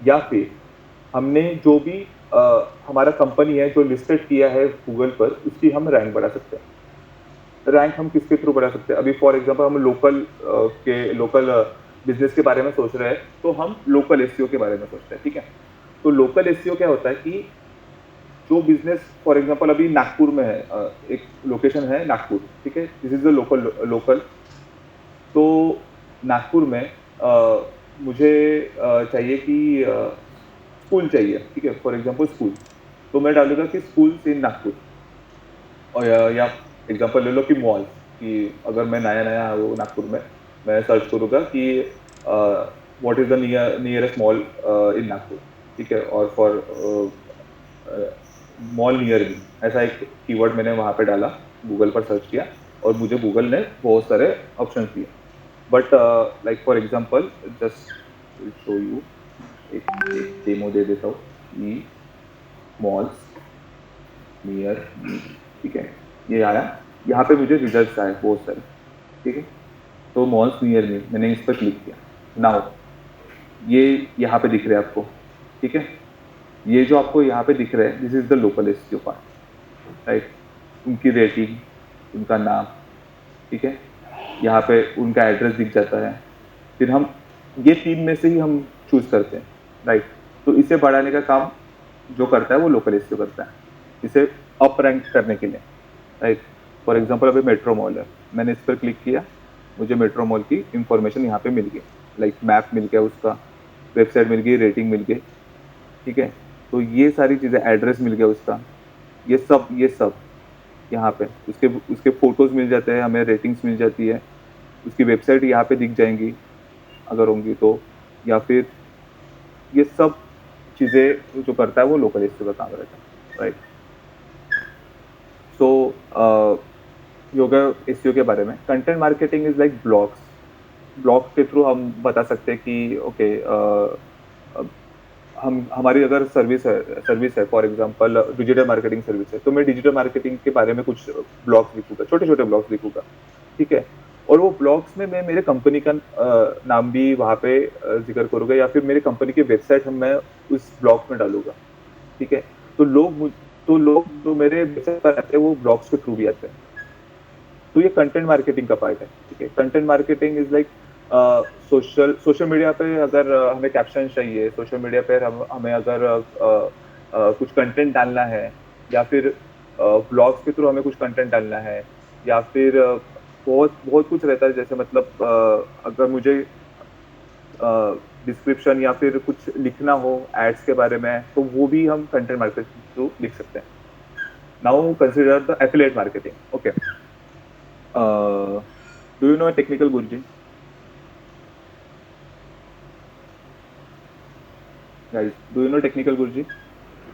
S3: या फिर हमने जो भी हमारा कंपनी है जो लिस्टेड किया है गूगल पर, उसकी हम रैंक बढ़ा सकते हैं। रैंक हम किसके थ्रू बढ़ा सकते हैं? अभी फॉर एग्जांपल हम लोकल बिजनेस के बारे में सोच रहे हैं, तो हम लोकल एसईओ के बारे में सोचते हैं, ठीक है? तो लोकल एसईओ क्या होता है कि जो बिजनेस फॉर एग्जांपल अभी नागपुर में है, एक लोकेशन है नागपुर, ठीक है, दिस इज द लोकल। तो नागपुर में मुझे चाहिए कि स्कूल चाहिए, ठीक है, फॉर एग्जांपल स्कूल। तो मैं डालूंगा कि स्कूल इन नागपुर, और या एग्जांपल ले लो कि मॉल, कि अगर मैं नया वो नागपुर में, मैं सर्च करूँगा कि what is the nearest mall इन नागपुर, ठीक है, और फॉर मॉल नियर मी, ऐसा एक कीवर्ड मैंने वहाँ पे डाला, गूगल पर सर्च किया, और मुझे गूगल ने बहुत सारे ऑप्शंस दिए। But like for example, just show you, एक डेमो दे देता हूँ कि मॉल्स नियर मी, ठीक है, ये आया, यहाँ पे मुझे रिजल्ट्स आए बहुत सारे, ठीक है? तो मॉल्स नियर मी, मैंने इस पर क्लिक किया। नाउ ये यहाँ पे दिख रहे हैं आपको, ठीक है? ये जो आपको यहाँ पे दिख रहा है, this is the local SEO part, right? उनकी रेटिंग, उनका नाम, ठीक है, यहाँ पे उनका एड्रेस दिख जाता है। फिर हम ये 3 में से ही हम चूज करते हैं, राइट? तो इसे बढ़ाने का काम जो करता है वो लोकल एसईओ करता है, इसे अप रैंक करने के लिए, राइट? फॉर एग्जांपल अभी मेट्रो मॉल है, मैंने इस पर क्लिक किया, मुझे मेट्रो मॉल की इंफॉर्मेशन यहाँ पे मिल गई, लाइक मैप मिल गया, उसका वेबसाइट मिल गई, रेटिंग मिल गई, ठीक है? तो ये सारी चीज़ें, एड्रेस मिल गया उसका, ये सब यहाँ पे उसके फोटोज़ मिल जाते हैं हमें, रेटिंग्स मिल जाती है, उसकी वेबसाइट यहाँ पे दिख जाएंगी अगर होंगी तो, या फिर ये सब चीज़ें जो करता है वो लोकल एसईओ का काम रहता है, राइट? सो योगा एसईओ के बारे में, content marketing is like blogs के थ्रू हम बता सकते हैं कि ओके, हमारी अगर सर्विस है for example digital marketing service है, तो मैं डिजिटल मार्केटिंग के बारे में कुछ ब्लॉग्स लिखूंगा, छोटे ब्लॉग्स लिखूंगा, ठीक है? और वो ब्लॉग्स में मैं मेरे कंपनी का नाम भी वहाँ पे जिक्र करूँगा, या फिर मेरे कंपनी की वेबसाइट मैं उस ब्लॉग में डालूंगा, ठीक है? तो लोग जो मेरे वेबसाइट पर आते हैं वो ब्लॉग्स के थ्रू भी आते हैं। तो ये कंटेंट मार्केटिंग का पार्ट है, ठीक है? Content marketing is like social media पे अगर हमें कैप्शन चाहिए, सोशल मीडिया पे हमें अगर कुछ कंटेंट डालना है, या फिर ब्लॉग्स के थ्रू हमें कुछ कंटेंट डालना है, या फिर बहुत कुछ रहता है, जैसे मतलब अगर मुझे डिस्क्रिप्शन या फिर कुछ लिखना हो एड्स के बारे में, तो वो भी हम कंटेंट मार्केटिंग थ्रू लिख सकते हैं। Now consider the affiliate marketing, okay? Do you know technical Guruji? Guys, do you know Technical Guruji?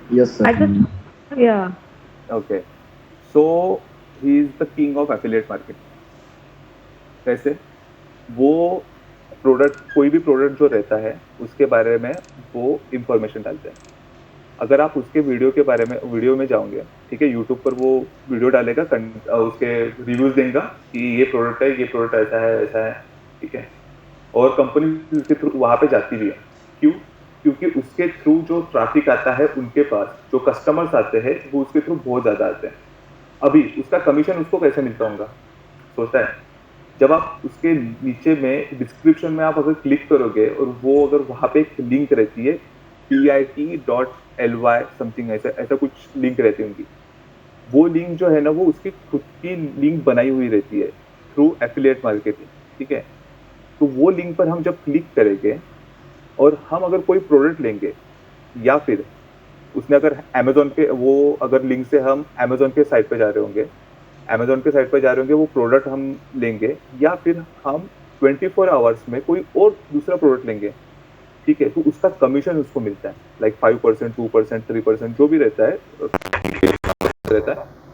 S5: Yes, sir.
S4: I just, yeah.
S3: Okay. So he is the king of affiliate marketing. कैसे? वो product, कोई भी product जो रहता है उसके बारे में वो इंफॉर्मेशन डालते हैं। अगर आप उसके वीडियो में जाओगे, ठीक है, यूट्यूब पर वो वीडियो डालेगा, उसके रिव्यूज देगा कि ये प्रोडक्ट है, ये प्रोडक्ट ऐसा है, ठीक है, और कंपनी उसके थ्रू वहाँ पे जाती भी है। क्यों? क्योंकि उसके थ्रू जो ट्रैफिक आता है उनके पास, जो कस्टमर्स आते हैं वो उसके थ्रू बहुत ज़्यादा आते हैं। अभी उसका कमीशन उसको कैसे मिलता होगा? सोचता है? जब आप उसके नीचे में डिस्क्रिप्शन में आप अगर क्लिक करोगे और वो अगर वहाँ पे एक लिंक रहती है pit.ly समथिंग, ऐसा कुछ लिंक रहती है उनकी, वो लिंक जो है ना वो उसकी खुद की लिंक बनाई हुई रहती है थ्रू एफिलिएट मार्केटिंग, ठीक है। तो वो लिंक पर हम जब क्लिक करेंगे और हम अगर कोई प्रोडक्ट लेंगे, या फिर उसने अगर अमेजोन पे, वो अगर लिंक से हम अमेजोन के साइट पे जा रहे होंगे, वो प्रोडक्ट हम लेंगे, या फिर हम 24 आवर्स में कोई और दूसरा प्रोडक्ट लेंगे, ठीक है, तो उसका कमीशन उसको मिलता है, लाइक 5%, 2%, 3%, जो भी रहता है,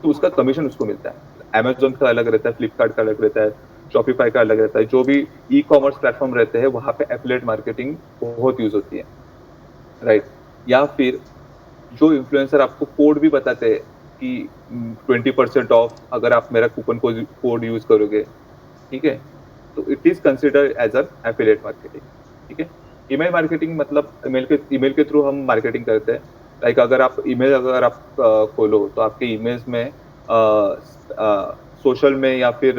S3: तो उसका कमीशन उसको मिलता है। अमेजोन का अलग रहता है, फ्लिपकार्ट का अलग रहता है, शॉपिफाई का अलग रहता है। जो भी ई कॉमर्स प्लेटफॉर्म रहते हैं वहाँ पे एफिलिएट मार्केटिंग बहुत यूज होती है, राइट। या फिर जो इन्फ्लुएंसर आपको कोड भी बताते हैं कि 20% ऑफ अगर आप मेरा कूपन कोड यूज करोगे, ठीक है, तो it is considered as a affiliate marketing, ठीक है। ईमेल मार्केटिंग मतलब ईमेल के थ्रू हम मार्केटिंग करते हैं। लाइक अगर आप खोलो तो आपके ईमेल्स में सोशल में या फिर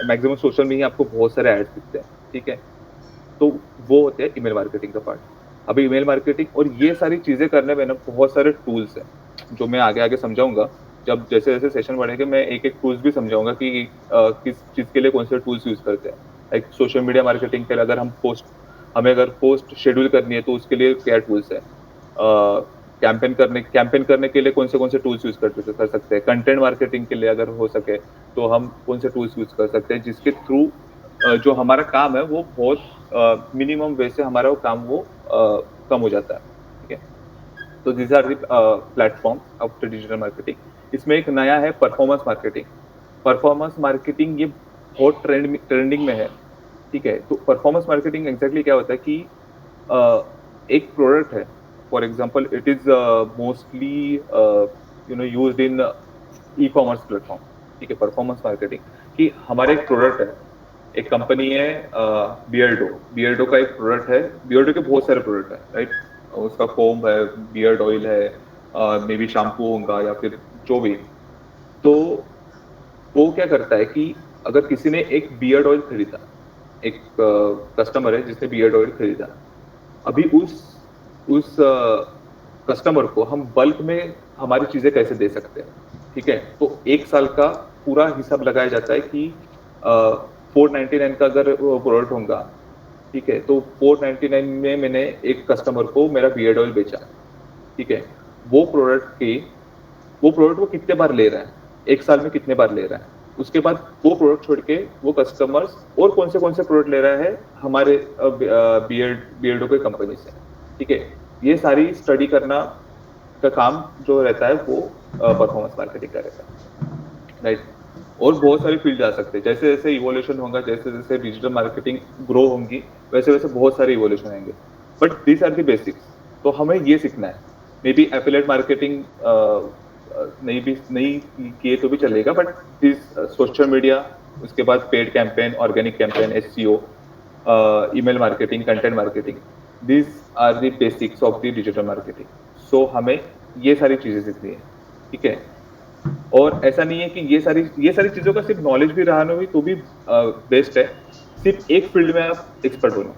S3: मैक्सिमम सोशल में ही आपको बहुत सारे एड्स दिखते हैं, ठीक है। तो वो होते हैं ईमेल मार्केटिंग का पार्ट। अभी ईमेल मार्केटिंग और ये सारी चीजें करने में ना बहुत सारे टूल्स हैं जो मैं आगे आगे समझाऊंगा। जब जैसे जैसे सेशन बढ़ेंगे मैं एक एक टूल्स भी समझाऊंगा कि किस चीज के लिए कौन से टूल्स यूज करते हैं। लाइक सोशल मीडिया मार्केटिंग के लिए अगर हमें अगर पोस्ट शेड्यूल करनी है तो उसके लिए क्या टूल्स है, कैंपेन करने के लिए कौन से टूल्स यूज कर सकते हैं, कंटेंट मार्केटिंग के लिए अगर हो सके तो हम कौन से टूल्स यूज कर सकते हैं, जिसके थ्रू जो हमारा काम है वो बहुत मिनिमम वे से हमारा वो काम वो कम हो जाता है, ठीक है। तो this are the platform of the digital marketing. इसमें एक नया है परफॉर्मेंस मार्केटिंग। परफॉर्मेंस मार्केटिंग ये बहुत ट्रेंडिंग में है, ठीक है। तो परफॉर्मेंस मार्केटिंग एग्जैक्टली क्या होता है कि एक प्रोडक्ट है, for example it is mostly used in e commerce platform, ठीक है। परफॉर्मेंस मार्केटिंग कि हमारे एक प्रोडक्ट है, एक कंपनी है बियर्डो का एक प्रोडक्ट है। बियर्डो के बहुत सारे प्रोडक्ट है, राइट। उसका कोम्ब है, बियर्ड ऑयल है, मे बी शैम्पू होगा या फिर जो भी। तो वो क्या करता है कि अगर किसी ने एक बियर्ड ऑयल खरीदा, एक कस्टमर है जिसने बियर्ड ऑयल खरीदा, अभी उस कस्टमर को हम बल्क में हमारी चीजें कैसे दे सकते हैं, ठीक है। तो एक साल का पूरा हिसाब लगाया जाता है कि 499 का अगर प्रोडक्ट होगा, ठीक है, तो 499 में मैंने एक कस्टमर को मेरा बियर्ड ऑयल बेचा, ठीक है। वो प्रोडक्ट वो कितने बार ले रहा है, एक साल में कितने बार ले रहा है, उसके बाद वो प्रोडक्ट छोड़ के वो कस्टमर्स और कौन से प्रोडक्ट ले रहा है हमारे बियर्डो के कंपनी से, ठीक है। ये सारी स्टडी करना का काम जो रहता है वो परफॉर्मेंस मार्केटिंग का रहता है, राइट। और बहुत सारी फील्ड जा सकते हैं, जैसे जैसे इवोल्यूशन होगा, जैसे जैसे डिजिटल मार्केटिंग ग्रो होंगी, वैसे वैसे बहुत सारे इवोल्यूशन आएंगे। But this are the basics. तो हमें ये सीखना है। मे बी एफिलिएट मार्केटिंग नहीं किए तो भी चलेगा, बट दिस सोशल मीडिया, उसके बाद paid campaign, organic campaign, SEO, email marketing, content marketing, this are the basics of the digital marketing. So हमें ये सारी चीजें सीखनी है, ठीक है। और ऐसा नहीं है कि ये सारी चीजों का सिर्फ नॉलेज भी रहा हुई तो भी बेस्ट है। सिर्फ एक फील्ड में आप एक्सपर्ट बनो,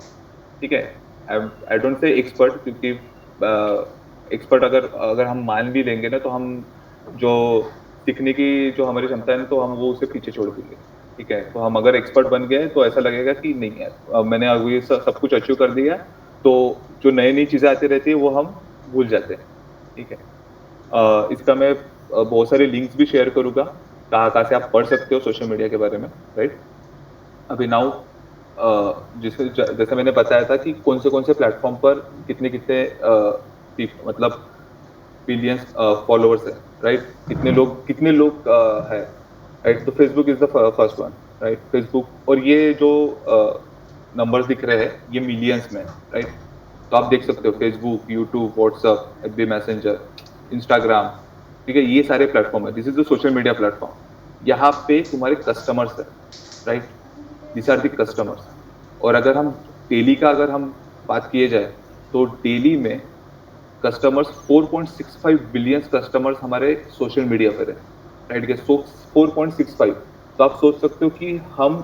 S3: ठीक है। आई डोंट से एक्सपर्ट, क्योंकि एक्सपर्ट अगर हम मान भी लेंगे ना तो हम जो सीखने की जो हमारी क्षमता है ना तो हम वो उसे पीछे छोड़ देंगे, ठीक है। तो हम अगर एक्सपर्ट बन गए तो ऐसा लगेगा कि नहीं यार मैंने अब ये सब कुछ अचीव कर दिया, तो जो नई चीजें आती रहती है वो हम भूल जाते हैं, ठीक है। इसका मैं बहुत सारे लिंक्स भी शेयर करूंगा कहाँ से आप पढ़ सकते हो सोशल मीडिया के बारे में, राइट। अभी नाउ जैसे मैंने बताया था कि कौन से प्लेटफॉर्म पर कितने मतलब बिलियंस फॉलोअर्स है, राइट। कितने लोग है, राइट। तो Facebook is the first one, right, Facebook, और ये जो नंबर्स दिख रहे हैं ये मिलियंस में, राइट। तो आप देख सकते हो Facebook, YouTube, WhatsApp, FB Messenger, Instagram, ठीक है, ये सारे प्लेटफॉर्म है, this is the social media platform. यहाँ पे तुम्हारे कस्टमर्स है, right, this are the customers. और अगर हम डेली का अगर हम बात किए जाए तो डेली में कस्टमर्स 4.65 बिलियन कस्टमर्स हमारे सोशल मीडिया पर है, राइट। सो 4.65, तो आप सोच सकते हो कि हम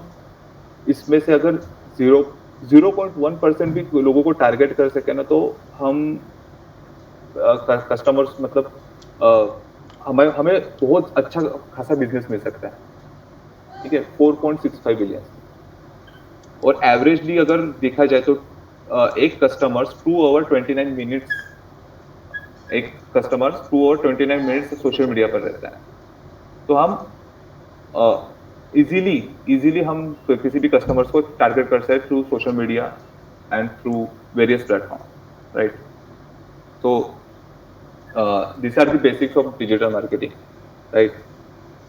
S3: इसमें से अगर 0.1% भी लोगों को टारगेट कर सके ना, तो हम कस्टमर्स मतलब हमें हमें बहुत अच्छा खासा बिजनेस मिल सकता है, ठीक है, 4.65 बिलियन। और एवरेजली अगर देखा जाए तो एक customers 2 over 29 minutes social media पर रहता है। तो हम इजीली हम किसी भी कस्टमर्स को टारगेट कर सकते हैं through social media and through various platform, right. So these are the basics of digital marketing, right?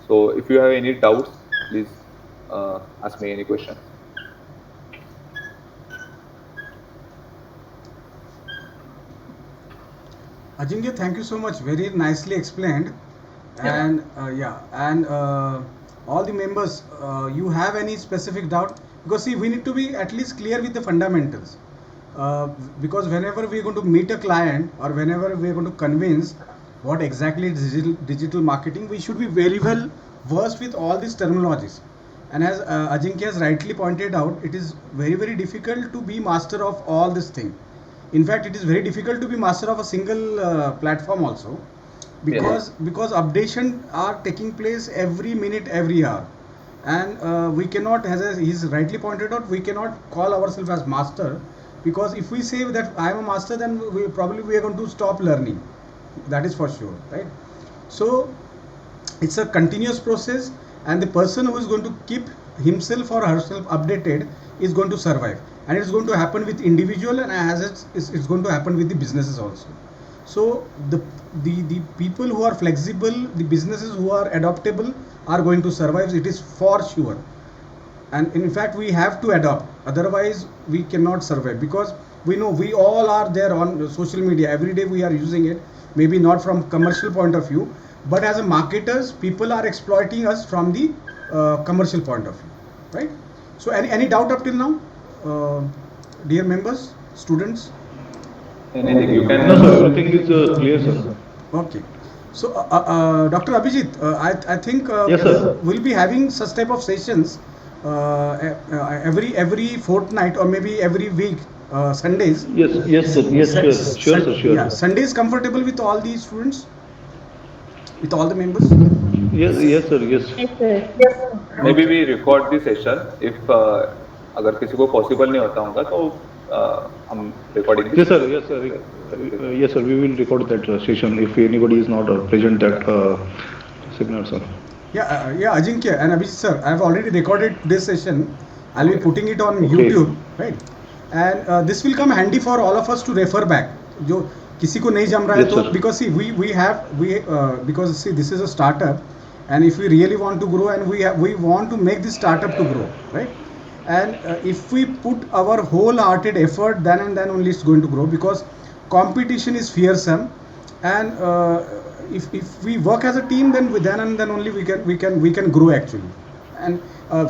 S3: So if you have any doubts, please ask me any question.
S1: Ajinkya, thank you so much. Very nicely explained. And all the members, you have any specific doubt? Because see, we need to be at least clear with the fundamentals. Because whenever we are going to meet a client or whenever we are going to convince what exactly is digital marketing, we should be very well versed with all these terminologies. And as Ajinkya has rightly pointed out, it is very difficult to be master of all this thing. In fact, it is very difficult to be master of a single platform also, because updation are taking place every minute, every hour, and we cannot, as he's rightly pointed out, we cannot call ourselves as master, because if we say that I am a master, then we are going to stop learning. That is for sure, right? So it's a continuous process, and the person who is going to keep himself or herself updated is going to survive, and it's going to happen with individual, and as it's going to happen with the businesses also. So the people who are flexible, the businesses who are adaptable are going to survive, it is for sure. And in fact, we have to adopt, otherwise we cannot survive, because we know we all are there on social media every day, we are using it, maybe not from commercial point of view, but as a marketers, people are exploiting us from the commercial point of view, right? So any doubt up till now, dear members, students?
S3: Anything you can.
S2: No, sir, everything is clear, sir.
S1: Okay. So, Dr. Abhijit, I think
S2: Yes, sir.
S1: we'll be having such type of sessions every fortnight or maybe every week, Sundays.
S2: Yes, sir. Yes, sure, sir.
S1: Yeah, Sundays comfortable with all the students, with all the members.
S2: Yes, sir.
S3: Maybe we record the session if अगर किसी को possible नहीं होता होगा तो हम recording.
S2: Yes, sir. Yes, sir. We will record that session if anybody is not present at seminar, sir.
S1: Yeah, Ajinkya and Abhijit sir, I have already recorded this session. I'll be putting it on YouTube, right? And this will come handy for all of us to refer back. जो किसी को नहीं जम रहा है तो, because see because see, this is a startup, and if we really want to grow, and we want to make this startup to grow, right? And if we put our wholehearted effort, then and then only it's going to grow, because competition is fearsome, and if we work as a team, then and then only we can grow actually. And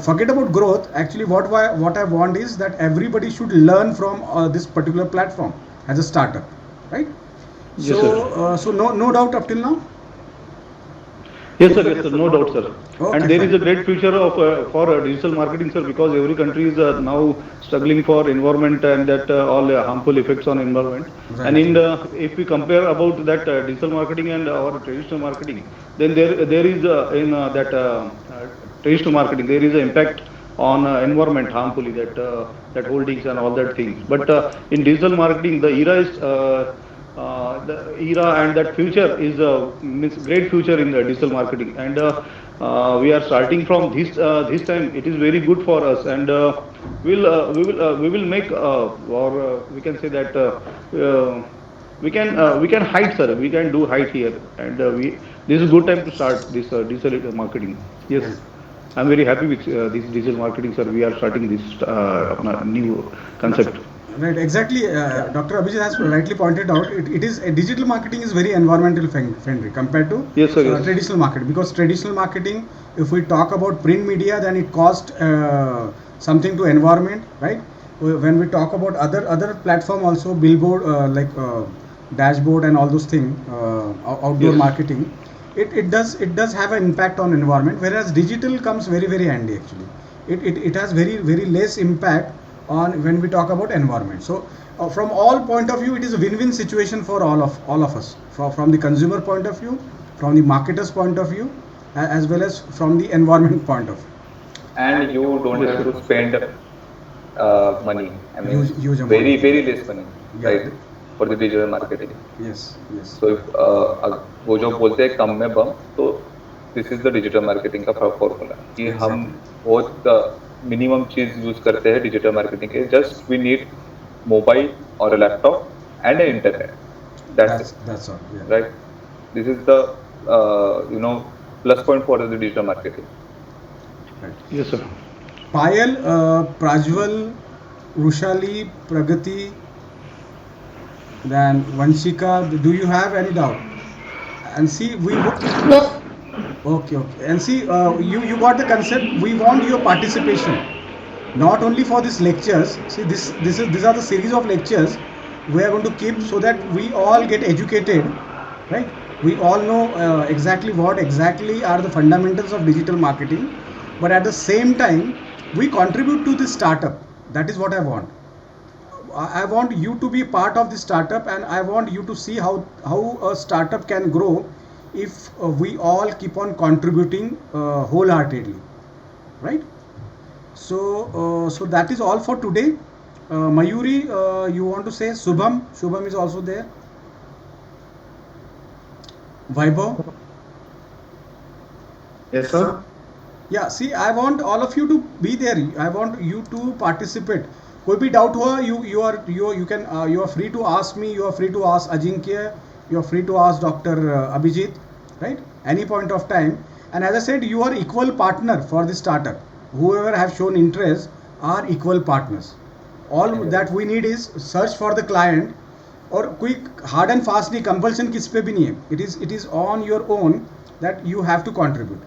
S1: forget about growth. Actually, what I want is that everybody should learn from this particular platform as a startup, right?
S2: Yes,
S1: so so no doubt up till now.
S2: Yes, sir. No doubt, sir.
S1: Okay,
S2: and there
S1: fine.
S2: is a great future of for digital marketing, sir, because every country is now struggling for environment and that all harmful effects on environment.
S1: Right.
S2: And if we compare about that digital marketing and our traditional marketing, then there is in that traditional marketing there is an impact on environment harmfully, that holdings and all that things. But in digital marketing, the era is the era and that future is means great future in the digital marketing, and we are starting from this time. It is very good for us, and we will make or we can say that we can hide, sir. We can do hide here, and this is good time to start this digital marketing. Yes. I'm very happy with this digital marketing, sir. We are starting this अपना new concept.
S1: Right, exactly. Dr. Abhijit has rightly pointed out. It is digital marketing is very environmental friendly compared to
S2: Yes, sir. Yes.
S1: traditional marketing. Because traditional marketing, if we talk about print media, then it cost something to environment, right? When we talk about other platform also, billboard dashboard and all those things, outdoor
S2: Yes.
S1: marketing, it does have an impact on environment. Whereas digital comes very handy actually. It has very less impact on when we talk about environment. So from all point of view, it is a win-win situation for all of us, from the consumer point of view, from the marketer's point of view, as well as from the environment point of view.
S3: And you don't
S2: Yes,
S3: have
S2: sir.
S3: to spend money. I mean,
S1: Huge amount
S3: very
S1: of money.
S3: very less money,
S1: Yeah.
S3: right, for the digital marketing.
S1: Yes.
S3: So if वो जो बोलते हैं कम में बम, तो this is the digital marketing का formula कि हम बहुत मिनिमम चीज यूज करते हैं डिजिटल मार्केटिंग के. जस्ट वी नीड मोबाइल और laptop and internet.
S1: That's all. Yeah.
S3: Right. This is the plus point for the digital marketing.
S1: Right.
S2: Yes, sir.
S1: Payal, Prajwal, Rushali, Pragati, then Vanshika, do you have any doubt? And see,
S4: No.
S1: okay. And see, you got the concept. We want your participation, not only for these lectures. See, these are the series of lectures we are going to keep so that we all get educated, right? We all know exactly what exactly are the fundamentals of digital marketing, but at the same time, we contribute to this startup. That is what I want. I want you to be part of the startup, and I want you to see how a startup can grow if we all keep on contributing wholeheartedly, right? So that is all for today. Mayuri, you want to say? Shubham is also there. Vaibhav.
S7: Yes, sir.
S1: Yeah, see, I want all of you to be there. I want you to participate. कोई भी doubt हुआ, you are free to ask me. You are free to ask Ajinkya. You are free to ask Dr. Abhijit, right? Any point of time. And as I said, you are equal partner for the startup. Whoever have shown interest are equal partners. All that we need is search for the client. और कोई hard and fast नहीं, compulsion किस पे भी नहीं है. It is on your own that you have to contribute.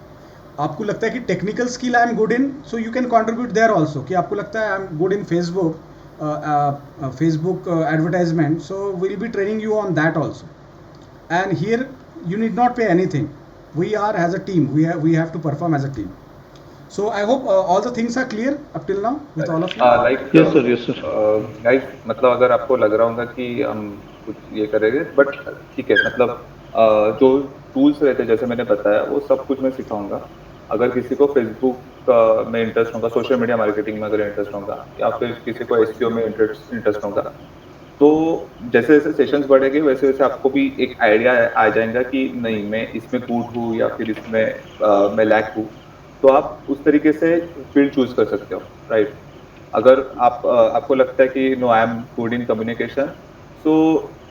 S1: आपको लगता है कि technical skill I am good in, so you can contribute there also. कि आपको लगता है I am good in Facebook advertisement, so will be training you on that also. And here you need not pay anything. We are as a team, we have to perform as a team. So I hope all the things are clear up till now with all of you.
S2: Yes, sir. Yes, sir.
S3: Guys, मतलब अगर आपको लग रहा होगा कि हम कुछ ये करेंगे, बट ठीक है, मतलब जो टूल्स रहते हैं जैसे मैंने बताया वो सब कुछ मैं सिखाऊंगा. अगर किसी को फेसबुक में इंटरेस्ट होगा, सोशल मीडिया मार्केटिंग में अगर इंटरेस्ट होगा, या फिर किसी को एसईओ में इंटरेस्ट होगा, तो जैसे जैसे सेशंस बढ़ेंगे वैसे वैसे आपको भी एक आइडिया आ जाएगा कि नहीं मैं इसमें गुड हूँ या फिर इसमें मैं लैक हूँ. तो आप उस तरीके से फील्ड चूज कर सकते हो, राइट. अगर आपको लगता है कि no I am good in communication, so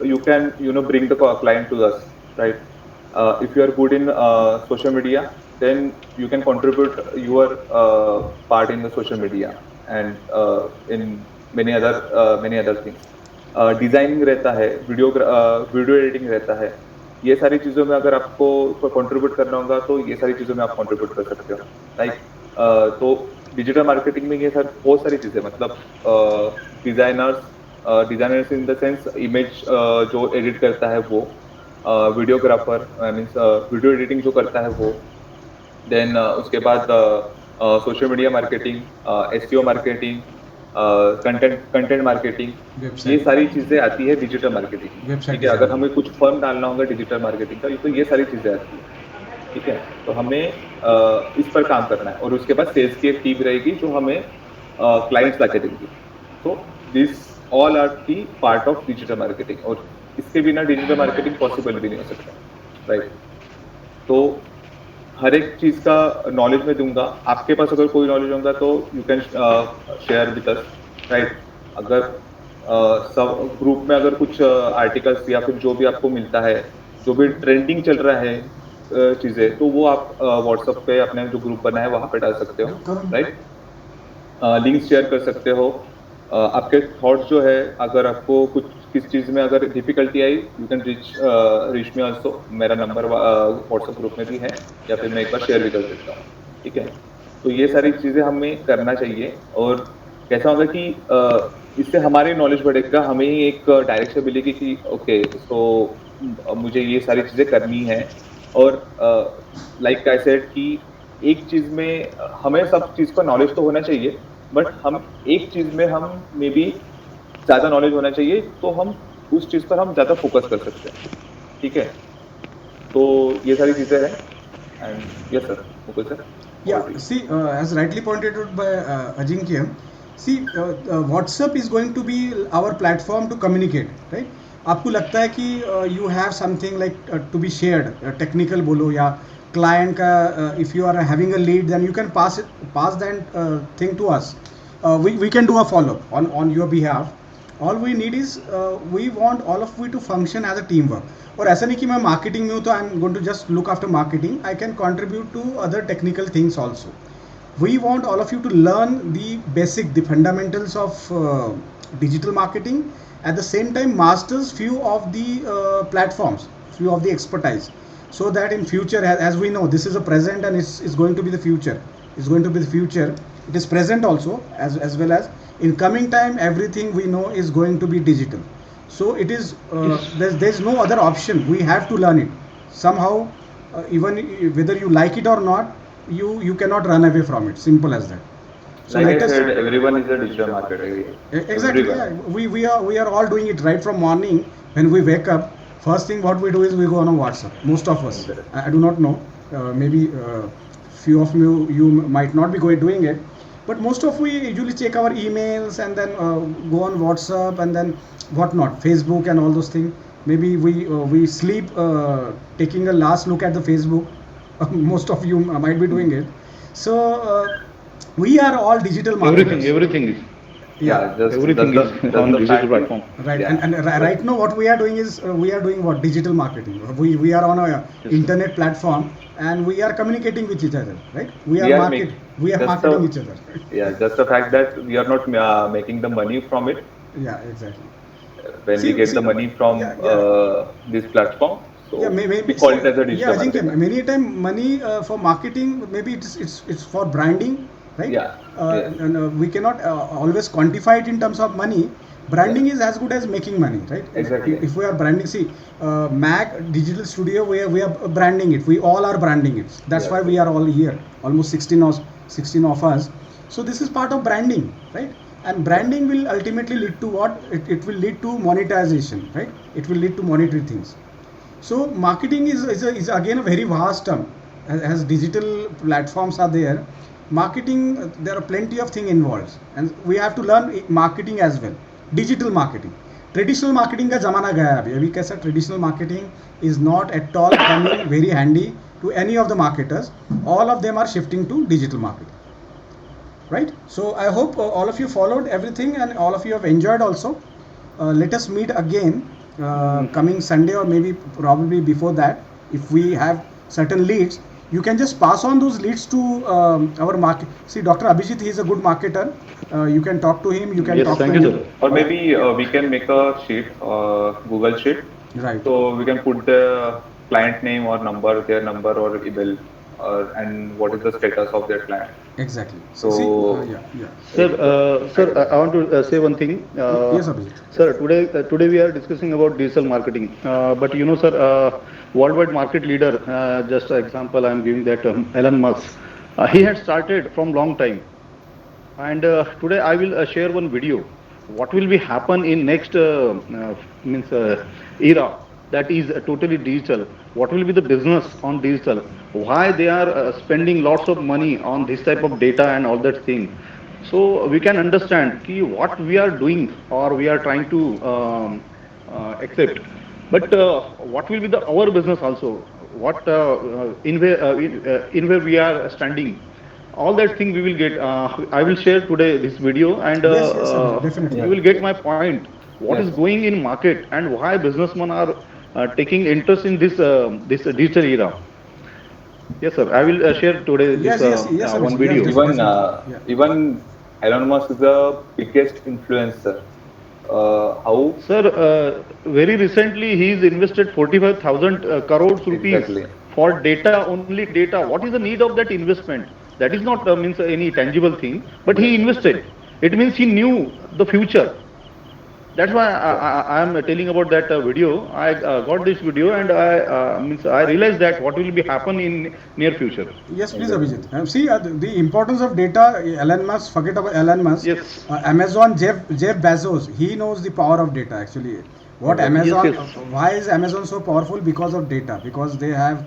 S3: you can bring the client to us, right. If you are good in social media, then you can contribute your part in the social media and in many other things. Designing रहता है, video editing रहता है. ये सारी चीज़ों में अगर आपको कंट्रीब्यूट करना होगा तो ये सारी चीज़ों में आप कंट्रीब्यूट कर सकते हो, राइट. तो डिजिटल मार्केटिंग में ये बहुत सारी चीज़ें, मतलब designers in the sense image जो एडिट करता है वो, वीडियोग्राफर मीन्स वीडियो एडिटिंग जो करता है वो, देन उसके बाद social media marketing, SEO marketing, content marketing, ये सारी चीजें आती है डिजिटल मार्केटिंग. ठीक है, अगर हमें कुछ फर्म डालना होगा डिजिटल मार्केटिंग का, तो ये सारी चीजें आती है. ठीक है, तो हमें इस पर काम करना है. और उसके बाद सेल्स की एक टीम रहेगी जो हमें क्लाइंट्स लाके देंगी. तो this all are the part of digital marketing. और इसके बिना डिजिटल मार्केटिंग पॉसिबल भी नहीं हो सकता, राइट. तो हर एक चीज़ का नॉलेज मैं दूंगा. आपके पास अगर कोई नॉलेज होगा तो you can share with us, right. अगर सब ग्रुप में अगर कुछ आर्टिकल्स या फिर जो भी आपको मिलता है, जो भी ट्रेंडिंग चल रहा है, चीज़ें, तो वो आप व्हाट्सएप पे अपने जो ग्रुप बना है वहाँ पे डाल सकते हो, राइट? लिंक शेयर कर सकते हो। आपके थॉट्स जो है, अगर आपको कुछ किस चीज़ में अगर difficulty I, you can reach me also. मेरा नंबर व्हाट्सएप ग्रुप में भी है, या फिर मैं एक बार शेयर भी कर देता हूँ, ठीक है? तो ये सारी चीज़ें हमें करना चाहिए, और कैसा होगा कि इससे हमारी नॉलेज बढ़ेगा, हमें ही एक डायरेक्शन मिलेगी कि ओके, सो मुझे ये सारी चीज़ें करनी है। और लाइक आई सेड कि एक चीज़ में हमें सब चीज़ का नॉलेज तो होना चाहिए, बट हम एक चीज़ में हम मे बी ज़्यादा नॉलेज होना चाहिए, तो हम उस चीज़ पर हम ज़्यादा फोकस कर सकते हैं, ठीक है? तो ये सारी चीज़ें हैं। And yes sir, Mukul sir.
S1: Yeah, see, as rightly pointed out by Ajinkya, see, WhatsApp is going to be our platform to communicate, right? आपको लगता है कि you have something like to be shared, technical बोलो या client का, if you are having a lead, then you can pass that thing to us. We can do a follow on your behalf. All we need is we want all of we to function as a teamwork. और ऐसा नहीं कि मैं marketing में हूँ तो I am going to just look after marketing, I can contribute to other technical things also. We want all of you to learn the fundamentals of digital marketing, at the same time masters few of the platforms, few of the expertise, so that in future, as we know, this is a present and it's going to be the future. It's going to be the future. It is present also, as well as in coming time, everything we know is going to be digital. So it is there's no other option. We have to learn it somehow, even whether you like it or not. You cannot run away from it. Simple as that. So
S3: like
S1: let
S3: I
S1: us
S3: said, everyone is a digital marketer here.
S1: exactly.
S3: Everyone.
S1: Yeah, we are all doing it right from morning when we wake up. First thing what we do is we go on a WhatsApp. Most of us. I do not know. Maybe few of you might not be doing it, but most of we usually check our emails and then go on WhatsApp and then whatnot, Facebook and all those things. Maybe we sleep taking a last look at the Facebook. Most of you might be doing it. So we are all digital marketers.
S2: Everything is.
S1: Yeah.
S2: Everything is on
S3: the
S2: digital
S3: fact.
S2: platform.
S1: Right.
S3: Yeah.
S1: And right now what we are doing is we are doing what? Digital marketing. We are on a
S2: Yes,
S1: internet platform and we are communicating with each other, right? We are
S3: make-
S1: we are
S3: just
S1: marketing
S3: the-
S1: each other.
S3: Yeah, just the fact that we are not making the money from it.
S1: Yeah, exactly.
S3: When
S1: See-
S3: we get
S1: see,
S3: the money from
S1: yeah.
S3: this platform, so
S1: Yeah, maybe
S3: we call it as a digital
S1: yeah, Ajinkya,
S3: marketing.
S1: many time money for marketing, maybe it's for branding, right?
S3: Yeah, yes.
S1: And we cannot always quantify it in terms of money. Branding is as good as making money, right?
S3: Exactly.
S1: If we are branding, see, Mac Digital Studio, we are branding it. We all are branding it. That's
S3: Yeah.
S1: why we are all here, almost 16 of us. So this is part of branding, right? And branding will ultimately lead to what? It will lead to monetization, right? It will lead to monetary things. So marketing is again a very vast term. As digital platforms are there, marketing, there are plenty of things involved, and we have to learn marketing as well. Digital marketing, traditional marketing का जमाना गया है अभी कैसा traditional marketing is not at all coming very handy to any of the marketers. All of them are shifting to digital marketing. Right? So I hope all of you followed everything and all of you have enjoyed also. Let us meet again coming Sunday or maybe probably before that. If we have certain leads, you can just pass on those leads to our market. See, Dr. Abhijit, he is a good marketer. You can talk to him. You can
S2: Yes,
S1: talk
S2: thank
S1: to
S2: you,
S1: him.
S2: sir.
S3: Or maybe we can make a sheet, Google sheet.
S1: Right.
S3: So we can put the client name or number, their number or email, and what is the status of their client.
S1: Exactly.
S3: So-
S1: See, yeah.
S2: Sir, I want to say one thing.
S1: Yes, Abhijit.
S2: Sir, today we are discussing about digital marketing. But you know, sir, worldwide market leader, just an example I am giving that Elon Musk, he had started from long time. And today I will share one video. What will be happen in next era that is totally digital? What will be the business on digital? Why they are spending lots of money on this type of data and all that thing? So we can understand ki what we are doing or we are trying to accept. But what will be the our business also? What in where we are standing? All that thing we will get. I will share today this video, and
S1: Yes, definitely.
S2: you will get my point. What is
S3: Yes.
S2: going in market and why businessmen are taking interest in this digital era. Yes, sir. I will share today
S1: Yes,
S2: this
S1: yes, yes,
S2: one
S1: Abhijit.
S2: video.
S1: Yes,
S3: Even
S1: definitely. Yeah.
S3: even Elon Musk is the biggest influencer. How
S2: Sir, very recently he's invested 45,000 crores rupees
S3: exactly?
S2: for data, only data. What is the need of that investment? That is not means any tangible thing, but he invested. It means he knew the future. That's why I am telling about that video. I got this video and I realized that what will be happen in near future.
S1: Yes, please,
S3: Exactly.
S1: Abhijit. See, the importance of data. Elon Musk, forget about Elon Musk.
S2: Yes,
S1: Amazon, Jeff Bezos, he knows the power of data. Actually, what
S3: Exactly.
S2: yes,
S1: Amazon?
S2: yes.
S1: Why is Amazon so powerful? Because of data. Because they have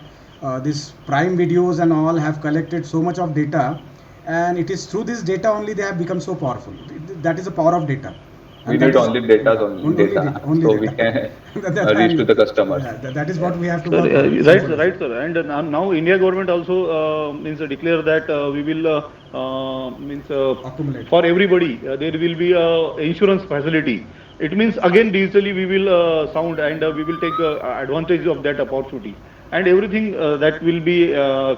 S1: this Prime videos and all have collected so much of data, and it is through this data only they have become so powerful. That is the power of data,
S3: We
S1: and that
S3: need
S1: is
S3: only data, only
S1: only
S3: data,
S1: data, only
S3: so we
S1: data.
S3: can reach to
S1: And
S3: the customers.
S1: yeah, that is
S3: Yeah.
S1: what we have to
S2: Sir,
S1: work on.
S2: right,
S1: Simple
S2: sir,
S1: as that.
S2: right, sir. And now India government also means declare that we will means
S1: Accumulate.
S2: for everybody there will be a insurance facility. It means again digitally we will sound and we will take advantage of that opportunity. And everything that will be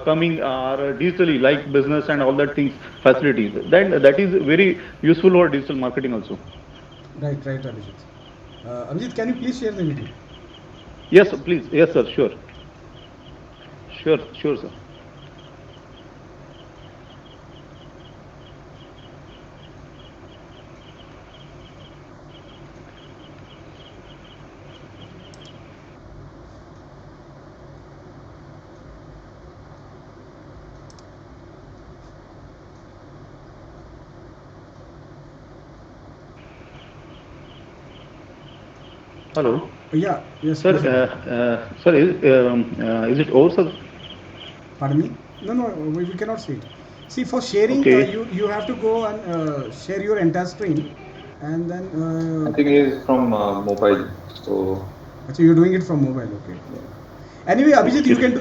S2: coming are digitally like business and all that things facilities. Then that is very useful for digital marketing also.
S1: Right, Abhijit. Abhijit, can you please share the video?
S2: Yes, please. Yes, sir. Sure, sure, sir. Hello.
S1: Yeah, yes,
S2: Sir,
S1: please, Abhijit.
S2: sir, is it over, sir?
S1: Pardon me? No, we cannot see it. See, for sharing,
S2: Okay.
S1: you have to go and share your entire screen, and then
S3: I think it is from mobile. So
S1: actually you're doing it from mobile. Okay. Anyway, Abhijit,
S2: Okay.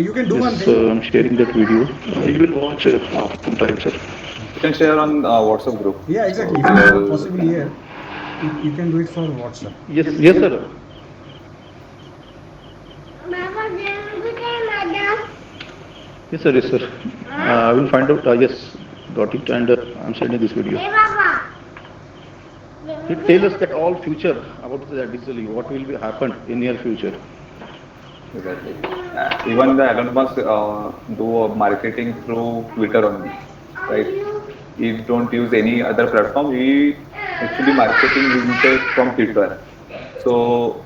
S1: you can do one
S2: Yes,
S1: thing.
S2: I'm sharing that video. You will watch after time, sir.
S3: you can share on WhatsApp group.
S1: Yeah, exactly.
S3: So
S1: If
S3: we
S1: it is not
S3: all
S1: possible
S3: can.
S1: here, you can do it for WhatsApp.
S2: Yes, sir. Yes, sir. I will find out. Yes, got it, and I'm sending this video. It tells us that all future about the digitally what will be happen in near future.
S3: Exactly. Even the Elon Musk do marketing through Twitter only, right? He don't use any other platform. He actually marketing himself from Twitter. So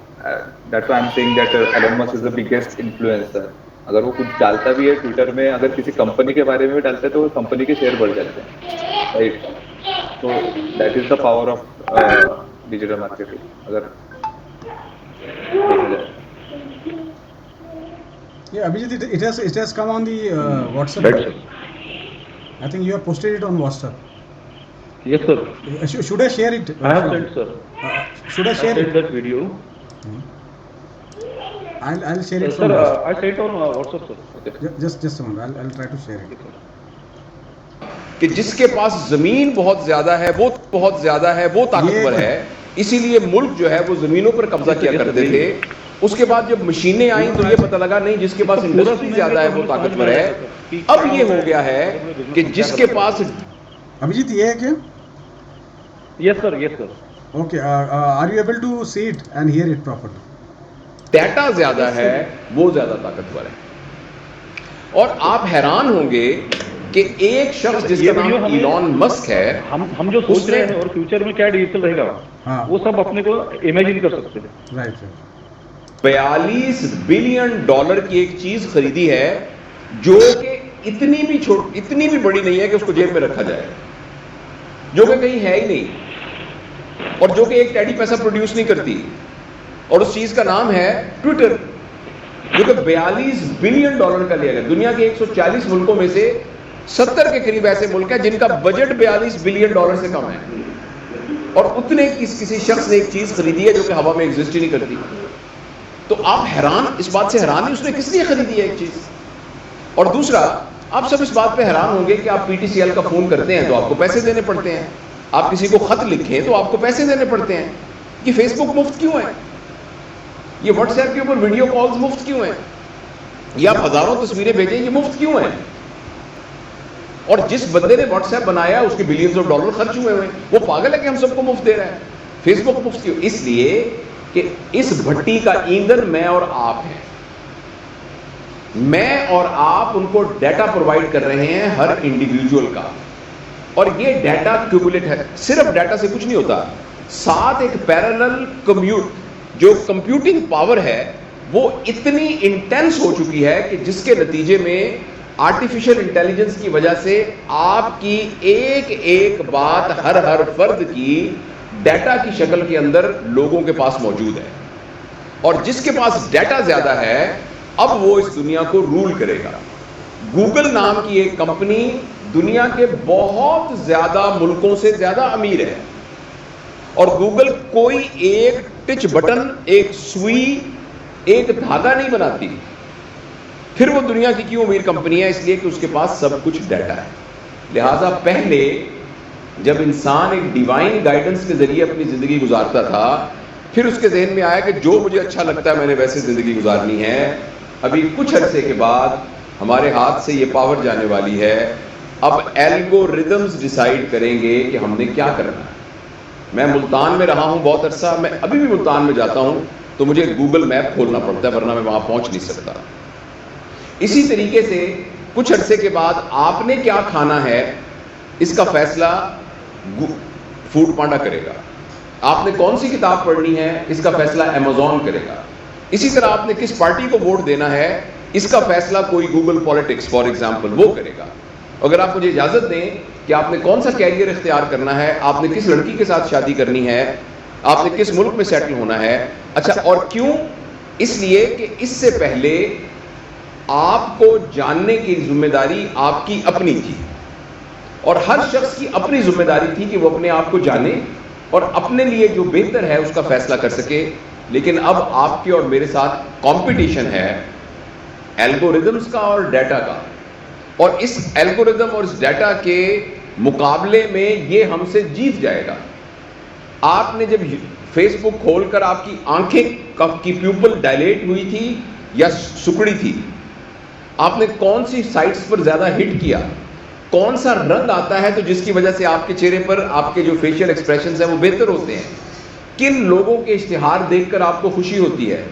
S3: that's why I'm saying that Elon Musk is the biggest influencer. अगर वो कुछ डालता भी है Twitter में, अगर किसी company के बारे में भी डालता है तो वो कंपनी के शेयर बढ़ जाते हैं, right? So that is the power of digital marketing. अगर देखा जाए.
S1: Yeah, Abhijit, it has come on the WhatsApp
S2: Right,
S1: group.
S2: sir.
S1: I think you have posted it on WhatsApp.
S2: Yes, sir.
S1: Should I share it?
S2: I have sent, sir.
S1: Should I
S2: I
S1: share
S2: sent
S1: it?
S2: that video.
S1: I'll share it
S2: Sir,
S1: from WhatsApp.
S2: I sent on WhatsApp, sir.
S1: Just a moment. I'll try to share it.
S7: कि जिसके पास जमीन बहुत ज्यादा है वो ताकतवर है, इसीलिए मुल्क जो है वो जमीनों पर कब्जा किया करते थे। उसके बाद जब मशीनें आई तो ये पता लगा नहीं, जिसके पास इंडस्ट्री ज्यादा है वो ताकतवर है। अब ये हो गया है कि जिसके पास
S1: Abhijit, ये है क्या?
S2: Yes, sir. Yes, sir.
S1: Okay. Are you able to see it and hear it properly?
S7: Data ज्यादा है वो ज्यादा ताकतवर है। और आप हैरान होंगे कि एक शख्स जिसका नाम इलॉन मस्क है,
S2: हम जो सोच रहे हैं और फ्यूचर में क्या डिजिटल रहेगा,
S1: हाँ.
S2: वो सब अपने को इमेजिन कर सकते हैं.
S1: Right.
S7: 42 बिलियन डॉलर की एक चीज खरीदी है जो कि इतनी भी बड़ी नहीं है कि उसको जेब में रखा जाए, जो कि कहीं है ही नहीं, और जो कि एक टेडी पैसा प्रोड्यूस नहीं करती, और उस चीज का नाम है ट्विटर, जो कि 42 बिलियन डॉलर का लिया गया। दुनिया के 140 मुल्कों में से 70 के करीब ऐसे मुल्क हैं जिनका बजट 42 बिलियन डॉलर से कम है, और उतने किसी शख्स ने एक चीज खरीदी है जो कि हवा में एग्जिस्ट ही नहीं करती। तो आप हैरान, इस बात से हैरान नहीं उसने किस लिए खरीदी है एक चीज। और दूसरा, आप सब इस बात पे हैरान होंगे कि आप पीटीसीएल का फोन करते हैं तो आपको पैसे देने पड़ते हैं, आप किसी को खत लिखें तो आपको पैसे देने पड़ते हैं। ये फेसबुक मुफ्त क्यों है? ये व्हाट्सएप के ऊपर वीडियो कॉल्स मुफ्त क्यों है? या आप हजारों तस्वीरें भेजें, ये मुफ्त क्यों है? और जिस बंदे ने व्हाट्सएप बनाया उसके बिलियंस ऑफ डॉलर खर्च हुए हुए, वो पागल है कि हम सबको मुफ्त दे रहा है। फेसबुक मुफ्त क्यों? इसलिए कि इस भट्टी का ईंधन मैं और आप हैं। मैं और आप उनको डाटा प्रोवाइड कर रहे हैं, हर इंडिविजुअल का, और ये डाटा क्यूमुलेट है। सिर्फ डाटा से कुछ नहीं होता, साथ एक पैरेलल कम्यूट जो कंप्यूटिंग पावर है वो इतनी इंटेंस हो चुकी है कि जिसके नतीजे में आर्टिफिशियल इंटेलिजेंस की वजह से आपकी एक एक बात हर फर्द की डाटा की शक्ल के अंदर लोगों के पास मौजूद है, और जिसके पास डाटा ज्यादा है अब वो इस दुनिया को रूल करेगा। गूगल नाम की एक कंपनी दुनिया के बहुत ज्यादा मुल्कों से ज्यादा अमीर है, और गूगल कोई एक टिच बटन, एक सुई, एक धागा नहीं बनाती। फिर वो दुनिया की क्यों अमीर कंपनी है? इसलिए कि उसके पास सब कुछ डाटा है। लिहाजा पहले जब इंसान एक डिवाइन गाइडेंस के जरिए अपनी जिंदगी गुजारता था, फिर उसके ज़हन में आया कि जो मुझे अच्छा लगता है मैंने वैसे जिंदगी गुजारनी है। अभी कुछ अरसे के बाद हमारे हाथ से ये पावर जाने वाली है। अब एल्गोरिदम्स डिसाइड करेंगे कि हमने क्या करना है। मैं मुल्तान में रहा हूं बहुत अरसा, मैं अभी भी मुल्तान में जाता हूं तो मुझे गूगल मैप खोलना पड़ता है, वरना मैं वहां पहुंच नहीं सकता। इसी तरीके से कुछ अरसे के बाद आपने क्या खाना है इसका फैसला फूड पांडा करेगा। आपने कौन सी किताब पढ़नी है इसका फैसला अमेज़न करेगा। इसी तरह आपने किस पार्टी को वोट देना है इसका फैसला कोई गूगल पॉलिटिक्स फॉर एग्जाम्पल वो करेगा। अगर आप मुझे इजाजत दें कि आपने कौन सा कैरियर इख्तियार करना है, आपने किस लड़की के साथ शादी करनी है, आपने किस मुल्क में सेटल होना है। अच्छा, और क्यों? इसलिए कि इससे पहले आपको जानने की जिम्मेदारी आपकी अपनी थी, और हर शख्स की अपनी जिम्मेदारी थी कि वो अपने आप को जाने और अपने लिए जो बेहतर है उसका फैसला कर सके। लेकिन अब आपके और मेरे साथ कंपटीशन है एल्गोरिदम्स का और डाटा का, और इस एल्गोरिदम और इस डाटा के मुकाबले में ये हमसे जीत जाएगा। आपने जब फेसबुक खोलकर आपकी आंखें की प्यूपल डायलेट हुई थी या सुकड़ी थी, आपने कौन सी साइट्स पर ज्यादा हिट किया, कौन सा रंग आता है तो जिसकी वजह से आपके चेहरे पर आपके जो फेशियल एक्सप्रेशंस हैं वो बेहतर होते हैं, किन लोगों के इश्तिहार देखकर आपको खुशी होती है,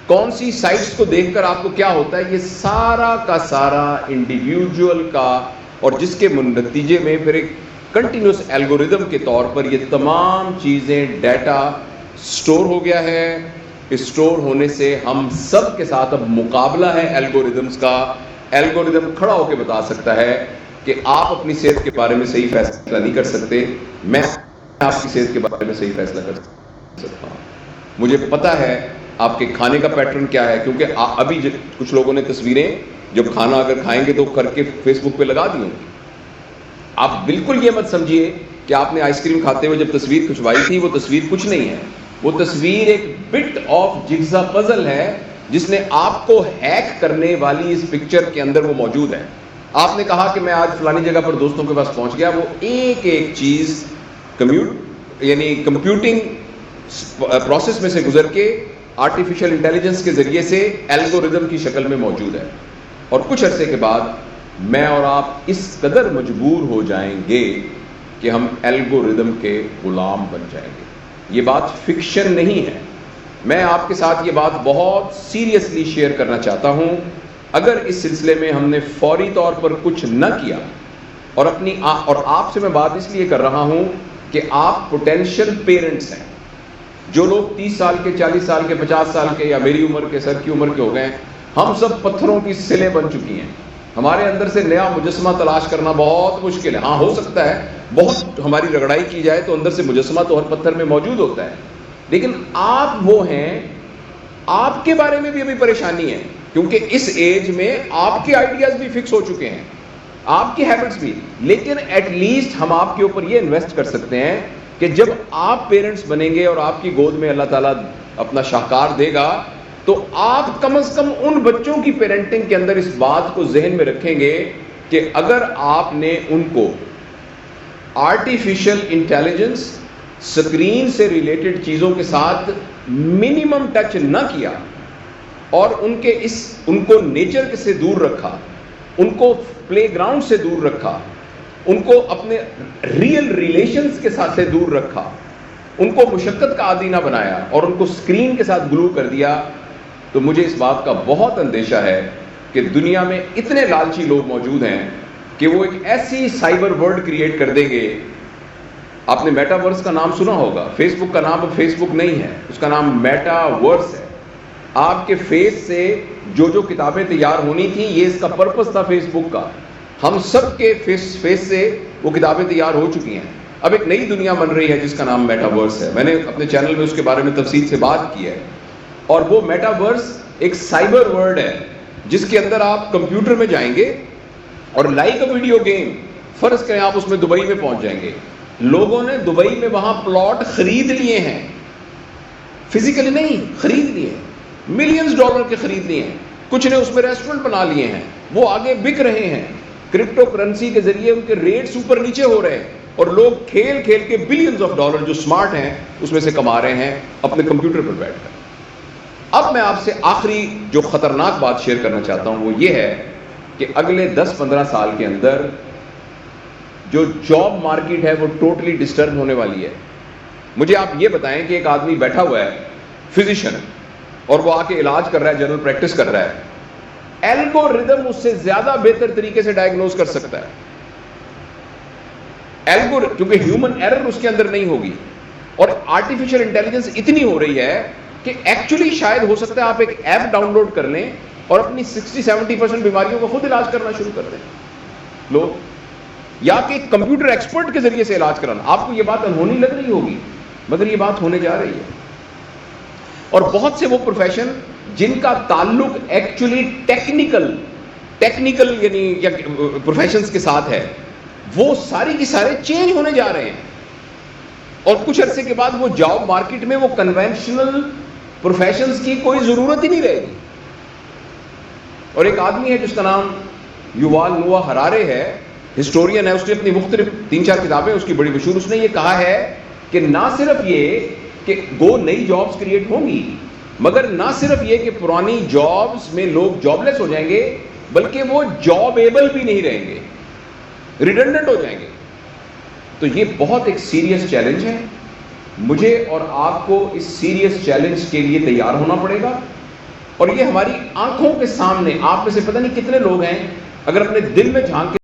S7: कौन सी साइट्स को देखकर आपको क्या होता है, ये सारा का सारा इंडिविजुअल का, और जिसके नतीजे में फिर एक कंटिन्यूस एल्गोरिदम के तौर पर ये तमाम चीज़ें डाटा स्टोर हो गया है। इस स्टोर होने से हम सब के साथ अब मुकाबला है एल्गोरिदम्स का। एल्गोरिदम खड़ा होकर बता सकता है कि आप अपनी सेहत के बारे में सही फैसला नहीं कर सकते, मैं आपकी सेहत के बारे में सही फैसला कर सकता हूँ। मुझे पता है आपके खाने का पैटर्न क्या है, क्योंकि अभी कुछ लोगों ने तस्वीरें जब खाना अगर खाएंगे तो करके फेसबुक पे लगा दी होंगी। आप बिल्कुल ये मत समझिए कि आपने आइसक्रीम खाते हुए जब तस्वीर खिंचवाई थी वो तस्वीर कुछ नहीं है, वो तस्वीर एक बिट ऑफ जिग्सा पजल है जिसने आपको हैक करने वाली इस पिक्चर के अंदर वो मौजूद है। आपने कहा कि मैं आज फलानी जगह पर दोस्तों के पास पहुंच गया, वो एक एक चीज कंप्यूटिंग प्रोसेस में से गुजर के आर्टिफिशियल इंटेलिजेंस के जरिए से एल्गोरिदम की शक्ल में मौजूद है। और कुछ अरसे के बाद मैं और आप इस कदर मजबूर हो जाएंगे कि हम एल्गोरिदम के गुलाम बन जाएंगे। ये बात फिक्शन नहीं है, मैं आपके साथ ये बात बहुत सीरियसली शेयर करना चाहता हूं। अगर इस सिलसिले में हमने फौरी तौर पर कुछ न किया, और आपसे मैं बात इसलिए कर रहा हूं कि आप पोटेंशियल पेरेंट्स हैं। जो लोग 30 साल के, 40 साल के, 50 साल के या मेरी उम्र के, सर की उम्र के हो गए, हम सब पत्थरों की सिलें बन चुकी हैं। हमारे अंदर से नया मुजस्समा तलाश करना बहुत मुश्किल है। हाँ, हो सकता है बहुत हमारी रगड़ाई की जाए तो अंदर से मुजस्समा तो हर पत्थर में मौजूद होता है, लेकिन आप वो हैं, आपके बारे में भी अभी परेशानी है, क्योंकि इस एज में आपके आइडियाज भी फिक्स हो चुके हैं, आपकी हैबिट्स भी। लेकिन एटलीस्ट हम आपके ऊपर ये इन्वेस्ट कर सकते हैं कि जब आप पेरेंट्स बनेंगे और आपकी गोद में अल्लाह ताला अपना शाहकार देगा, तो आप कम से कम उन बच्चों की पेरेंटिंग के अंदर इस बात को जहन में रखेंगे कि अगर आपने उनको आर्टिफिशियल इंटेलिजेंस, स्क्रीन से रिलेटेड चीजों के साथ मिनिमम टच न किया और उनको नेचर से दूर रखा, उनको प्लेग्राउंड से दूर रखा, उनको अपने रियल रिलेशंस के साथ से दूर रखा, उनको मुशक्कत का आदी ना बनाया और उनको स्क्रीन के साथ ग्लू कर दिया, तो मुझे इस बात का बहुत अंदेशा है कि दुनिया में इतने लालची लोग मौजूद हैं कि वो एक ऐसी साइबर वर्ल्ड क्रिएट कर देंगे। आपने मेटावर्स का नाम सुना होगा, फेसबुक का नाम अब फेसबुक नहीं है, उसका नाम मेटावर्स है। आपके फेस से जो किताबें तैयार होनी थी, ये इसका पर्पस था फेसबुक का, हम सब के फेस से वो किताबें तैयार हो चुकी हैं। अब एक नई दुनिया बन रही है जिसका नाम मेटावर्स है। मैंने अपने चैनल में उसके बारे में तफसील से बात की है। और वो मेटावर्स एक साइबर वर्ल्ड है जिसके अंदर आप कंप्यूटर में जाएंगे और लाइक अ वीडियो गेम, फर्ज करें आप उसमें दुबई में पहुंच जाएंगे। लोगों ने दुबई में वहां प्लॉट खरीद लिए हैं, फिजिकली नहीं, खरीद लिए, मिलियंस डॉलर के खरीद लिए हैं। कुछ ने उसमें रेस्टोरेंट बना लिए हैं, वो आगे बिक रहे हैं। क्रिप्टो करेंसी के जरिए उनके रेट्स ऊपर नीचे हो रहे हैं और लोग खेल खेल के बिलियंस ऑफ डॉलर जो स्मार्ट हैं उसमें से कमा रहे हैं अपने कंप्यूटर पर बैठकर। अब मैं आपसे आखिरी जो खतरनाक बात शेयर करना चाहता हूं वो ये है कि अगले 10-15 साल के अंदर जो जॉब मार्केट है वो टोटली डिस्टर्ब होने वाली है। मुझे आप ये बताएं कि एक आदमी बैठा हुआ है, फिजिशियन, और वो आके इलाज कर रहा है, जनरल प्रैक्टिस कर रहा है, एल्गोरिदम उससे ज्यादा बेहतर तरीके से डायग्नोज कर सकता है। क्योंकि ह्यूमन एरर उसके अंदर नहीं होगी और आर्टिफिशियल इंटेलिजेंस इतनी हो रही है कि एक्चुअली शायद हो सकता है आप एक ऐप डाउनलोड कर लें और अपनी 60-70% बीमारियों का खुद इलाज करना शुरू कर दें लोग, या कि कंप्यूटर एक्सपर्ट के जरिए से इलाज कराना। आपको यह बात अनहोनी लग रही होगी मगर यह बात होने जा रही है। और बहुत से वो प्रोफेशन जिनका ताल्लुक एक्चुअली टेक्निकल यानी या प्रोफेशंस के साथ है, वो सारी की सारे चेंज होने जा रहे हैं और कुछ अरसे के बाद वो जॉब मार्केट में वो कन्वेंशनल प्रोफेशंस की कोई जरूरत ही नहीं रहेगी। और एक आदमी है जिसका नाम युवाल नोआ हरारे है, हिस्टोरियन है, उसने अपनी मुख्तलिफ 3-4 किताबें उसकी बड़ी मशहूर, उसने ये कहा है कि ना सिर्फ ये कि वो नई जॉब्स क्रिएट होंगी, मगर ना सिर्फ ये कि पुरानी जॉब्स में लोग जॉबलेस हो जाएंगे, बल्कि वो जॉबेबल भी नहीं रहेंगे, रिडंडेंट हो जाएंगे। तो ये बहुत एक सीरियस चैलेंज है। मुझे और आपको इस सीरियस चैलेंज के लिए तैयार होना पड़ेगा और ये हमारी आंखों के सामने, आप में से पता नहीं कितने लोग हैं अगर अपने दिल में झांक के